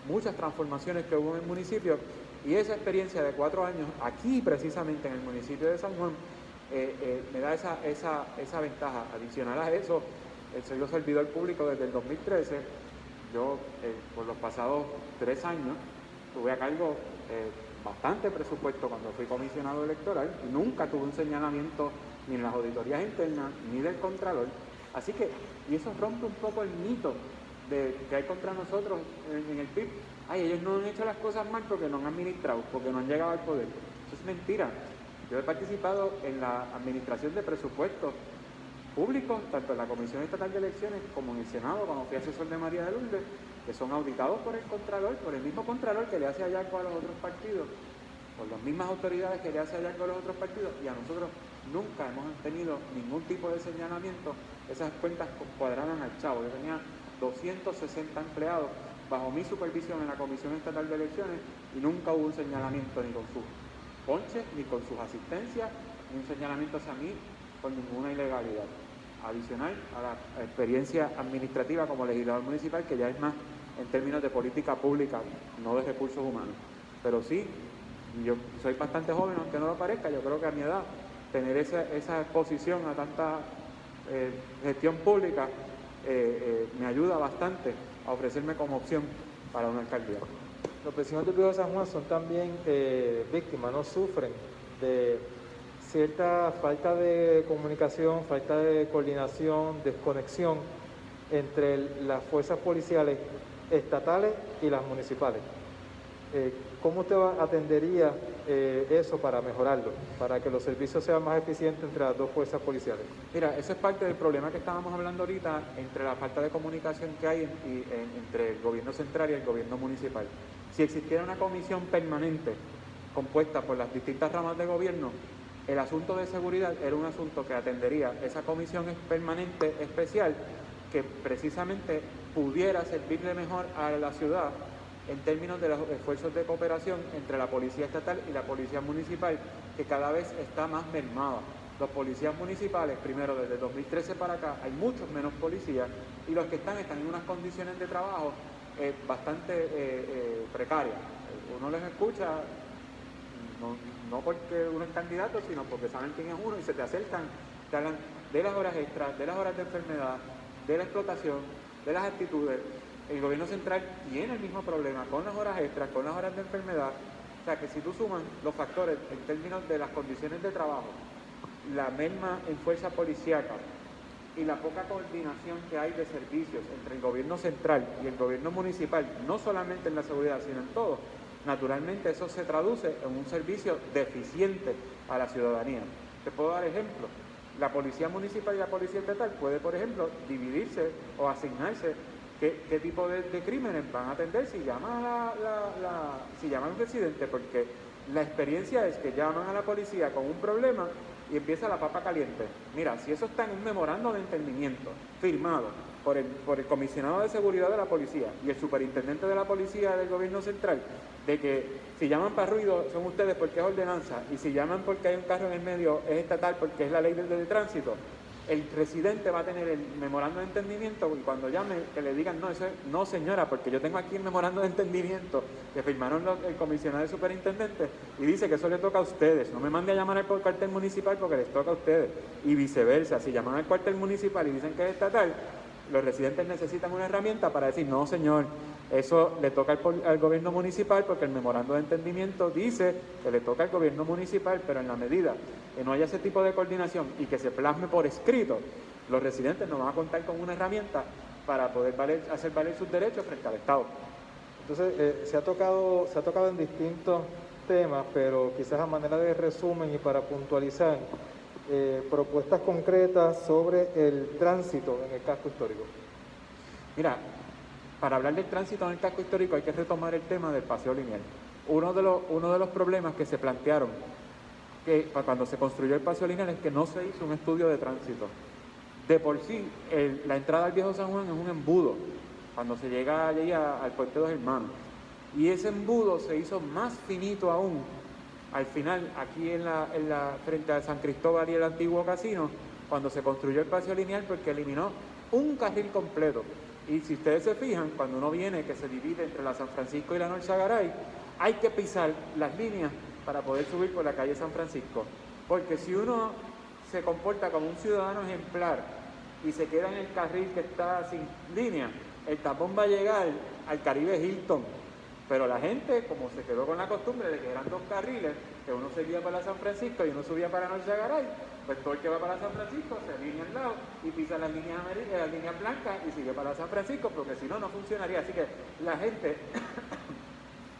muchas transformaciones que hubo en el municipio, y esa experiencia de 4 años aquí precisamente en el municipio de San Juan me da esa ventaja. Adicional a eso, soy yo servidor público desde el 2013, yo por los pasados 3 años tuve a cargo bastante presupuesto cuando fui comisionado electoral y nunca tuve un señalamiento ni en las auditorías internas ni del Contralor. Así que, y eso rompe un poco el mito que hay contra nosotros en el PIB. Ay, ellos no han hecho las cosas mal porque no han administrado, porque no han llegado al poder. Eso es mentira. Yo he participado en la administración de presupuestos públicos, tanto en la Comisión Estatal de Elecciones como en el Senado, cuando fui asesor de María de Lourdes, que son auditados por el Contralor, por el mismo Contralor que le hace hallazgo a los otros partidos, por las mismas autoridades que le hace hallazgo a los otros partidos, y a nosotros nunca hemos tenido ningún tipo de señalamiento. Esas cuentas cuadraban al chavo. Yo tenía 260 empleados bajo mi supervisión en la Comisión Estatal de Elecciones y nunca hubo un señalamiento ni con sus ponches, ni con sus asistencias, ni un señalamiento hacia mí por ninguna ilegalidad. Adicional a la experiencia administrativa como legislador municipal, que ya es más en términos de política pública, no de recursos humanos. Pero sí, yo soy bastante joven, aunque no lo parezca. Yo creo que a mi edad, tener esa exposición a tanta gestión pública me ayuda bastante a ofrecerme como opción para una alcaldía. Los vecinos del Viejo San Juan son también víctimas, no sufren de cierta falta de comunicación, falta de coordinación, desconexión entre las fuerzas policiales estatales y las municipales. ¿Cómo usted atendería eso para mejorarlo, para que los servicios sean más eficientes entre las dos fuerzas policiales? Mira, eso es parte del problema que estábamos hablando ahorita entre la falta de comunicación que hay entre el gobierno central y el gobierno municipal. Si existiera una comisión permanente compuesta por las distintas ramas de gobierno, el asunto de seguridad era un asunto que atendería esa comisión permanente especial que precisamente pudiera servirle mejor a la ciudad en términos de los esfuerzos de cooperación entre la policía estatal y la policía municipal, que cada vez está más mermada. Los policías municipales, primero, desde 2013 para acá, hay muchos menos policías y los que están en unas condiciones de trabajo bastante precarias. Uno les escucha, no porque uno es candidato, sino porque saben quién es uno y se te acercan, te hablan de las horas extras, de las horas de enfermedad, de la explotación, de las actitudes. El gobierno central tiene el mismo problema con las horas extras, con las horas de enfermedad. O sea que si tú sumas los factores en términos de las condiciones de trabajo, la merma en fuerza policíaca y la poca coordinación que hay de servicios entre el gobierno central y el gobierno municipal, no solamente en la seguridad, sino en todo, naturalmente eso se traduce en un servicio deficiente a la ciudadanía. Te puedo dar ejemplos. La policía municipal y la policía estatal puede, por ejemplo, dividirse o asignarse qué tipo de crímenes van a atender si llaman si llaman a un residente, porque la experiencia es que llaman a la policía con un problema y empieza la papa caliente. Mira, si eso está en un memorando de entendimiento firmado por el comisionado de seguridad de la policía y el superintendente de la policía del gobierno central, de que si llaman para ruido son ustedes porque es ordenanza, y si llaman porque hay un carro en el medio es estatal porque es la ley de tránsito, el residente va a tener el memorando de entendimiento y cuando llame que le digan no señora, porque yo tengo aquí el memorando de entendimiento que firmaron el comisionado de superintendente y dice que eso le toca a ustedes, no me mande a llamar al cuartel municipal porque les toca a ustedes, y viceversa. Si llaman al cuartel municipal y dicen que es estatal, los residentes necesitan una herramienta para decir no señor, eso le toca al gobierno municipal porque el memorando de entendimiento dice que le toca al gobierno municipal, pero en la medida que no haya ese tipo de coordinación y que se plasme por escrito, los residentes no van a contar con una herramienta para poder hacer valer sus derechos frente al Estado. Entonces, se ha tocado en distintos temas, pero quizás a manera de resumen y para puntualizar, propuestas concretas sobre el tránsito en el casco histórico. Mira, para hablar del tránsito en el casco histórico hay que retomar el tema del paseo lineal. Uno de los problemas que se plantearon cuando se construyó el paseo lineal es que no se hizo un estudio de tránsito. De por sí, la entrada al Viejo San Juan es un embudo, cuando se llega allí al Puente Dos Hermanos. Y ese embudo se hizo más finito aún, al final, aquí frente a San Cristóbal y el antiguo casino, cuando se construyó el paseo lineal, porque eliminó un carril completo. Y si ustedes se fijan, cuando uno viene, que se divide entre la San Francisco y la Norzagaray, hay que pisar las líneas para poder subir por la calle San Francisco. Porque si uno se comporta como un ciudadano ejemplar y se queda en el carril que está sin línea, el tapón va a llegar al Caribe Hilton. Pero la gente, como se quedó con la costumbre de que eran dos carriles, que uno seguía para San Francisco y uno subía para Norzagaray, pues todo el que va para San Francisco se alinea al lado y pisa las líneas amarillas, las líneas blancas y sigue para San Francisco, porque si no, no funcionaría. Así que la gente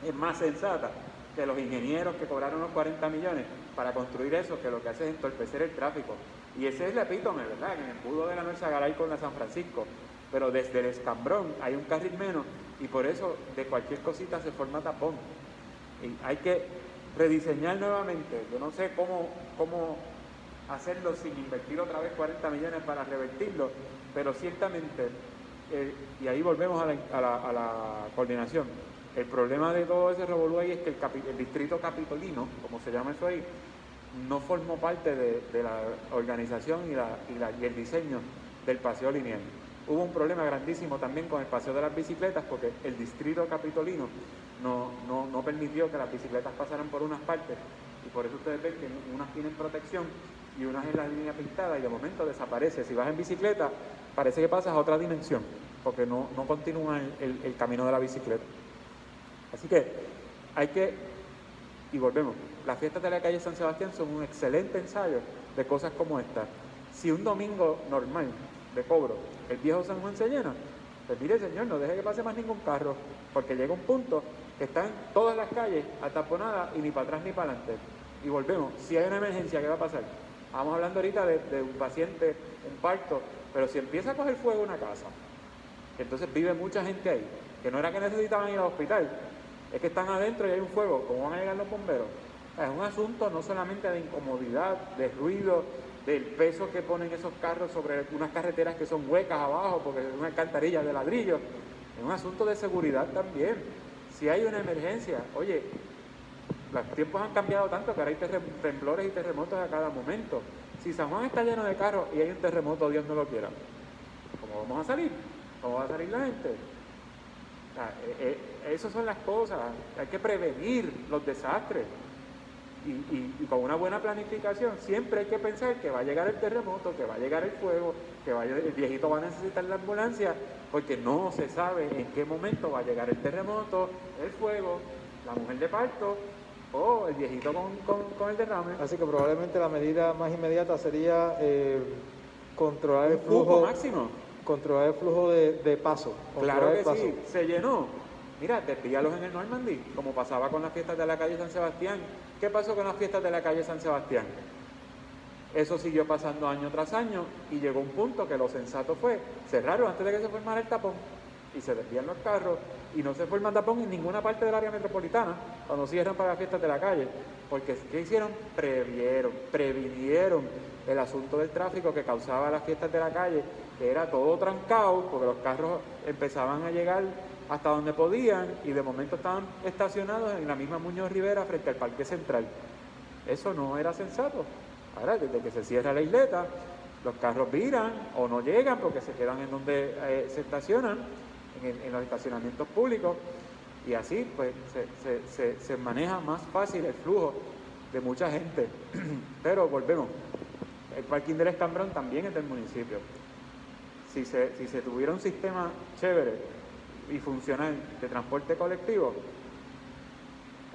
es más sensata que los ingenieros que cobraron los 40 millones para construir eso, que lo que hace es entorpecer el tráfico. Y ese es el epítome, ¿verdad? En el embudo de la Norzagaray con la San Francisco. Pero desde el Escambrón hay un carril menos y por eso de cualquier cosita se forma tapón. Y hay que rediseñar nuevamente. Yo no sé cómo hacerlo sin invertir otra vez 40 millones para revertirlo, pero ciertamente, y ahí volvemos a la coordinación. El problema de todo ese revolú ahí es que el distrito capitolino, como se llama eso ahí, no formó parte de la organización y el diseño del paseo lineal. Hubo un problema grandísimo también con el paseo de las bicicletas porque el distrito capitolino no permitió que las bicicletas pasaran por unas partes y por eso ustedes ven que unas tienen protección y unas en la línea pintada y de momento desaparece. Si vas en bicicleta parece que pasas a otra dimensión porque no continúa el camino de la bicicleta. Así que y volvemos, las fiestas de la calle San Sebastián son un excelente ensayo de cosas como esta. Si un domingo normal de cobro el Viejo San Juan se llena, pues mire señor, no deje que pase más ningún carro, porque llega un punto que están todas las calles ataponadas y ni para atrás ni para adelante. Y volvemos, si hay una emergencia, ¿qué va a pasar? Estamos hablando ahorita de un paciente, un parto, pero si empieza a coger fuego una casa, entonces vive mucha gente ahí, que no era que necesitaban ir al hospital, es que están adentro y hay un fuego, ¿cómo van a llegar los bomberos? Es un asunto no solamente de incomodidad, de ruido, del peso que ponen esos carros sobre unas carreteras que son huecas abajo porque es una alcantarilla de ladrillo, es un asunto de seguridad también. Si hay una emergencia, oye, los tiempos han cambiado tanto que ahora hay temblores y terremotos a cada momento. Si San Juan está lleno de carros y hay un terremoto, Dios no lo quiera, ¿cómo vamos a salir? ¿Cómo va a salir la gente? Esas son las cosas, hay que prevenir los desastres. Y con una buena planificación siempre hay que pensar que va a llegar el terremoto, que va a llegar el fuego, que el viejito va a necesitar la ambulancia, porque no se sabe en qué momento va a llegar el terremoto, el fuego, la mujer de parto o el viejito con el derrame. Así que probablemente la medida más inmediata sería controlar el flujo máximo. Controlar el flujo de paso. Claro que sí, se llenó. Mira, desvíalos en el Normandy, como pasaba con las fiestas de la calle San Sebastián. ¿Qué pasó con las fiestas de la calle San Sebastián? Eso siguió pasando año tras año y llegó un punto que lo sensato fue cerrarlo antes de que se formara el tapón y se desvían los carros y no se forma tapón en ninguna parte del área metropolitana cuando cierran para las fiestas de la calle. Porque ¿qué hicieron? Previnieron el asunto del tráfico que causaba las fiestas de la calle, que era todo trancado porque los carros empezaban a llegar hasta donde podían y de momento estaban estacionados en la misma Muñoz Rivera frente al Parque Central. Eso no era sensato. Ahora, desde que se cierra la isleta, los carros viran o no llegan porque se quedan en donde se estacionan, en los estacionamientos públicos, y así pues se maneja más fácil el flujo de mucha gente. Pero volvemos, el parking del Escambrón también es del municipio. Si se tuviera un sistema chévere y funcional de transporte colectivo,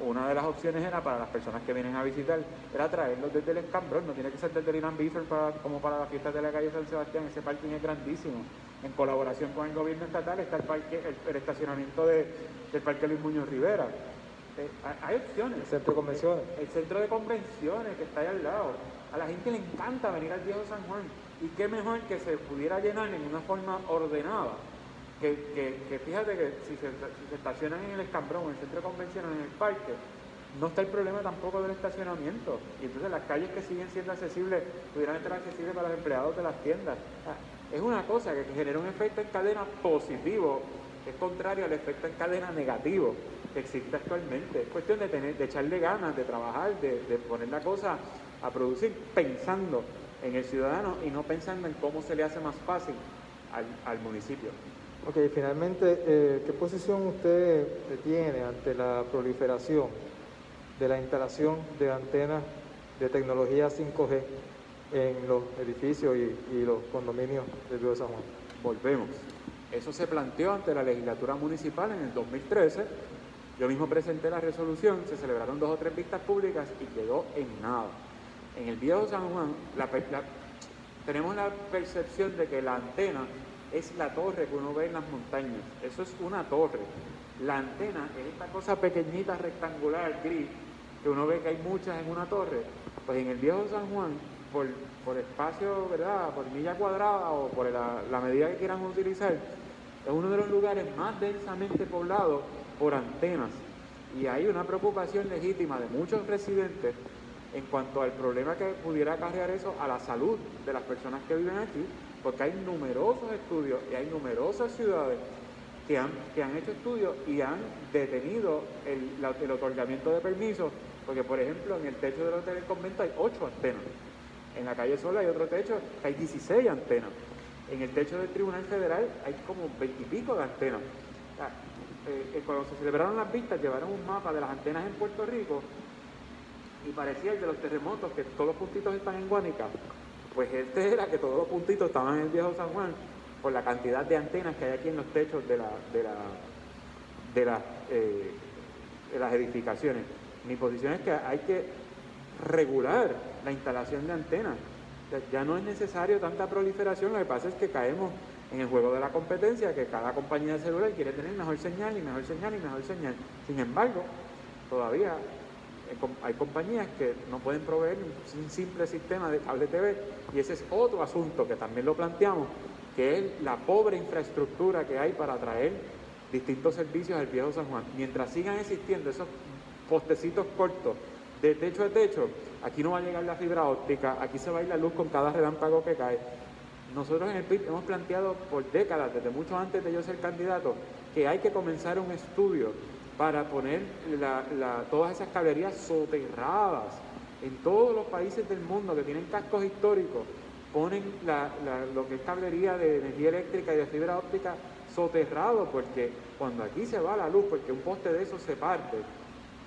una de las opciones era para las personas que vienen a visitar, era traerlos desde el Escambrón, no tiene que ser desde el Irán Bífer como para las fiestas de la calle San Sebastián. Ese parking es grandísimo. En colaboración con el gobierno estatal está el estacionamiento del Parque Luis Muñoz Rivera. Hay opciones. El centro de convenciones. El centro de convenciones que está ahí al lado. A la gente le encanta venir al viejo San Juan. Y qué mejor que se pudiera llenar en una forma ordenada. Que fíjate que si se estacionan en el Escambrón, en el centro de convenciones, en el parque, no está el problema tampoco del estacionamiento. Y entonces las calles que siguen siendo accesibles pudieran estar accesibles para los empleados de las tiendas. Es una cosa que genera un efecto en cadena positivo, que es contrario al efecto en cadena negativo que existe actualmente. Es cuestión de echarle ganas, de trabajar, de poner la cosa a producir pensando en el ciudadano y no pensando en cómo se le hace más fácil al municipio. Ok, finalmente, ¿qué posición usted tiene ante la proliferación de la instalación de antenas de tecnología 5G en los edificios y los condominios del Viejo San Juan? Volvemos. Eso se planteó ante la legislatura municipal en el 2013. Yo mismo presenté la resolución, se celebraron 2 o 3 vistas públicas y quedó en nada. En el Viejo San Juan tenemos la percepción de que la antena es la torre que uno ve en las montañas. Eso es una torre. La antena es esta cosa pequeñita, rectangular, gris, que uno ve que hay muchas en una torre. Pues en el Viejo San Juan, por espacio, ¿verdad?, por milla cuadrada o por la medida que quieran utilizar, es uno de los lugares más densamente poblados por antenas. Y hay una preocupación legítima de muchos residentes en cuanto al problema que pudiera acarrear eso a la salud de las personas que viven aquí, porque hay numerosos estudios y hay numerosas ciudades que han hecho estudios y han detenido el otorgamiento de permisos, porque por ejemplo en el techo del Hotel del Convento hay 8 antenas, en la calle Sola hay otro techo que hay 16 antenas, en el techo del Tribunal Federal hay como 20 y pico de antenas. Cuando se celebraron las vistas llevaron un mapa de las antenas en Puerto Rico y parecía el de los terremotos, que todos los puntitos están en Guánica. Pues este era que todos los puntitos estaban en el Viejo San Juan por la cantidad de antenas que hay aquí en los techos de las edificaciones. Mi posición es que hay que regular la instalación de antenas. O sea, ya no es necesario tanta proliferación, lo que pasa es que caemos en el juego de la competencia, que cada compañía de celular quiere tener mejor señal y mejor señal y mejor señal. Sin embargo, todavía hay compañías que no pueden proveer un simple sistema de cable TV, y ese es otro asunto que también lo planteamos, que es la pobre infraestructura que hay para traer distintos servicios al Viejo San Juan. Mientras sigan existiendo esos postecitos cortos de techo a techo, aquí no va a llegar la fibra óptica, aquí se va a ir la luz con cada relámpago que cae. Nosotros en el PIB hemos planteado por décadas, desde mucho antes de yo ser candidato, que hay que comenzar un estudio para poner todas esas cablerías soterradas. En todos los países del mundo que tienen cascos históricos, ponen lo que es cablería de energía eléctrica y de fibra óptica soterrado, porque cuando aquí se va la luz, porque un poste de esos se parte,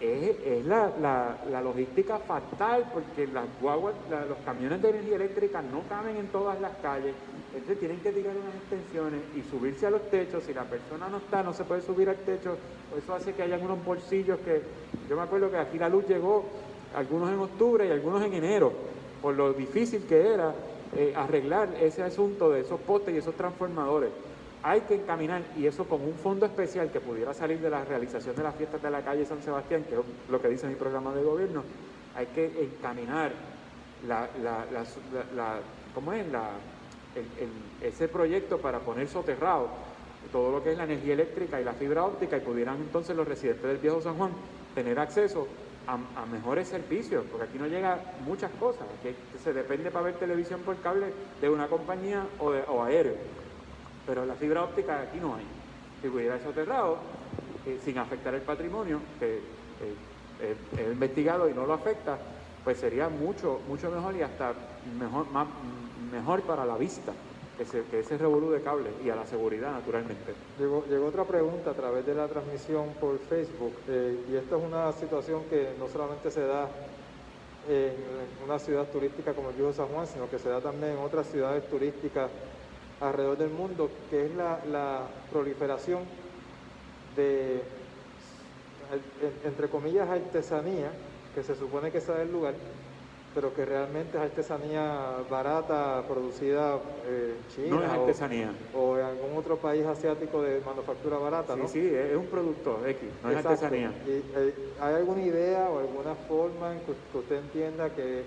es la logística fatal, porque las guaguas, los camiones de energía eléctrica no caben en todas las calles, entonces tienen que tirar unas extensiones y subirse a los techos. Si la persona no está, no se puede subir al techo, eso hace que hayan unos bolsillos que, yo me acuerdo que aquí la luz llegó, algunos en octubre y algunos en enero, por lo difícil que era arreglar ese asunto de esos postes y esos transformadores. Hay que encaminar, y eso con un fondo especial que pudiera salir de la realización de las fiestas de la calle San Sebastián, que es lo que dice mi programa de gobierno. Hay que encaminar ese proyecto para poner soterrado todo lo que es la energía eléctrica y la fibra óptica, y pudieran entonces los residentes del Viejo San Juan tener acceso a mejores servicios, porque aquí no llega muchas cosas, aquí se depende para ver televisión por cable de una compañía o aéreo. Pero la fibra óptica aquí no hay. Si pudiera ser soterrado, sin afectar el patrimonio, que es investigado y no lo afecta, pues sería mucho mejor y hasta mejor para la vista que ese revolú de cables, y a la seguridad, naturalmente. Llegó otra pregunta a través de la transmisión por Facebook, y esta es una situación que no solamente se da en una ciudad turística como el Viejo San Juan, sino que se da también en otras ciudades turísticas alrededor del mundo, que es la proliferación de entre comillas, artesanía, que se supone que sea del lugar, pero que realmente es artesanía barata, producida en China. No es artesanía. O en algún otro país asiático de manufactura barata, ¿no? Sí, es un producto X, no es artesanía. ¿Y, hay alguna idea o alguna forma en que usted entienda que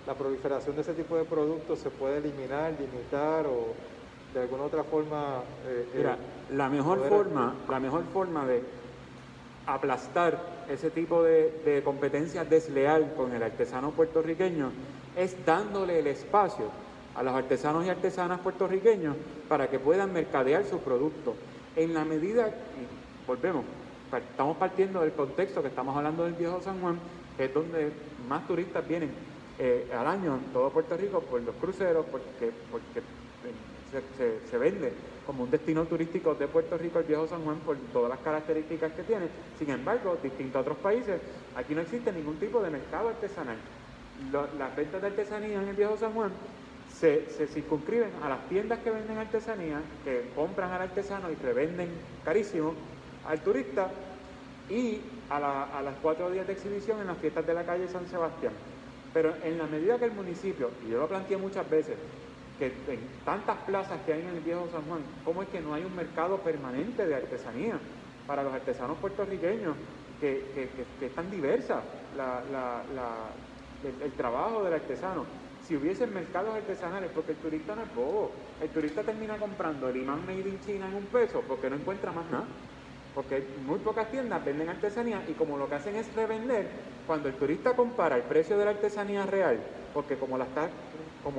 la proliferación de ese tipo de productos se puede eliminar, limitar o de alguna otra forma? Mira, la mejor forma de aplastar ese tipo de competencia desleal con el artesano puertorriqueño es dándole el espacio a los artesanos y artesanas puertorriqueños para que puedan mercadear sus productos. En la medida, y volvemos, estamos partiendo del contexto que estamos hablando del Viejo San Juan, que es donde más turistas vienen al año en todo Puerto Rico por los cruceros, porque se vende como un destino turístico de Puerto Rico el Viejo San Juan por todas las características que tiene. Sin embargo, distinto a otros países, aquí no existe ningún tipo de mercado artesanal. Las ventas de artesanía en el Viejo San Juan se circunscriben a las tiendas que venden artesanía, que compran al artesano y revenden carísimo al turista, y a las 4 días de exhibición en las fiestas de la calle San Sebastián. Pero en la medida que el municipio, y yo lo planteé muchas veces, que en tantas plazas que hay en el Viejo San Juan, ¿cómo es que no hay un mercado permanente de artesanía para los artesanos puertorriqueños, que es tan diversa el trabajo del artesano? Si hubiesen mercados artesanales, porque el turista no es bobo, el turista termina comprando el imán made in China en $1 porque no encuentra más nada, porque muy pocas tiendas venden artesanía, y como lo que hacen es revender, cuando el turista compara el precio de la artesanía real, porque como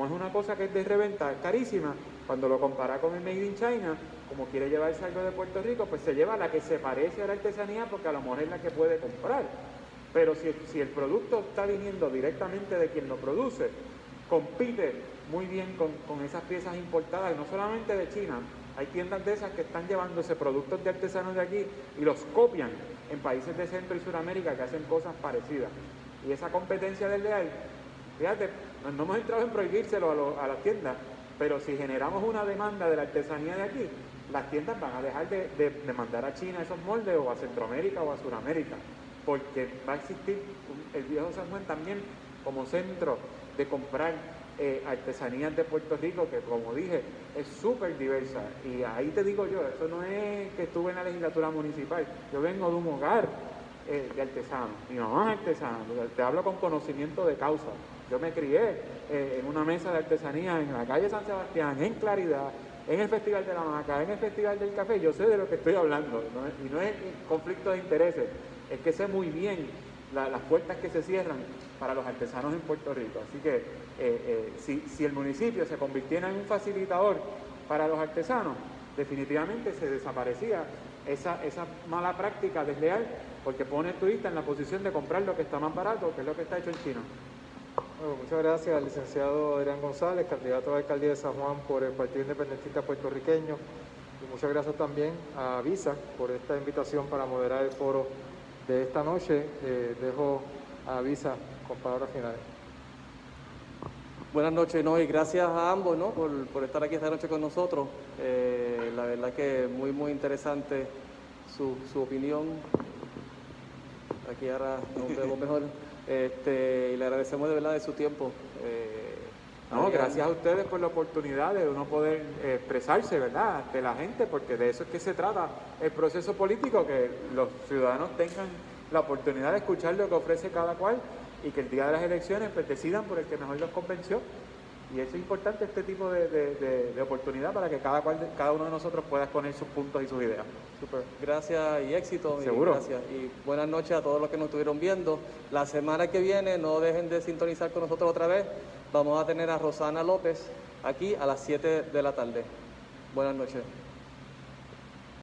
es una cosa que es de reventa, es carísima, cuando lo compara con el Made in China, como quiere llevarse algo de Puerto Rico, pues se lleva la que se parece a la artesanía, porque a lo mejor es la que puede comprar. Pero si el producto está viniendo directamente de quien lo produce, compite muy bien con esas piezas importadas, no solamente de China. Hay tiendas de esas que están llevándose productos de artesanos de aquí y los copian en países de Centro y Suramérica que hacen cosas parecidas. Y esa competencia desleal, fíjate, no hemos entrado en prohibírselo a las tiendas, pero si generamos una demanda de la artesanía de aquí, las tiendas van a dejar de mandar a China esos moldes, o a Centroamérica o a Suramérica, porque va a existir el Viejo San Juan también como centro de comprar artesanías de Puerto Rico, que como dije, es súper diversa. Y ahí te digo yo, eso no es que estuve en la legislatura municipal, yo vengo de un hogar de artesanos, mi mamá es artesana, te hablo con conocimiento de causa. Yo me crié en una mesa de artesanía en la calle San Sebastián, en Claridad, en el Festival de la Maca, en el Festival del Café. Yo sé de lo que estoy hablando, y no es conflicto de intereses, es que sé muy bien las puertas que se cierran para los artesanos en Puerto Rico. Así que si el municipio se convirtiera en un facilitador para los artesanos, definitivamente se desaparecía esa mala práctica desleal, porque pone al turista en la posición de comprar lo que está más barato, que es lo que está hecho en China. Bueno, muchas gracias al licenciado Adrián González, candidato a la alcaldía de San Juan por el Partido Independentista Puertorriqueño, y muchas gracias también a Visa por esta invitación para moderar el foro de esta noche. Dejo a Visa con palabras finales. Buenas noches, y gracias a ambos, por estar aquí esta noche con nosotros. La verdad que muy interesante su opinión. Aquí ahora nos vemos mejor. Y le agradecemos de verdad de su tiempo. Gracias a ustedes por la oportunidad de uno poder expresarse, ¿verdad?, ante la gente, porque de eso es que se trata el proceso político, que los ciudadanos tengan la oportunidad de escuchar lo que ofrece cada cual, y que el día de las elecciones pues decidan por el que mejor los convenció. Y eso es importante, este tipo de oportunidad, para que cada uno de nosotros pueda exponer sus puntos y sus ideas. Super. Gracias y éxito. Seguro. Gracias. Y buenas noches a todos los que nos estuvieron viendo. La semana que viene, no dejen de sintonizar con nosotros otra vez. Vamos a tener a Rosana López aquí a las 7 de la tarde. Buenas noches.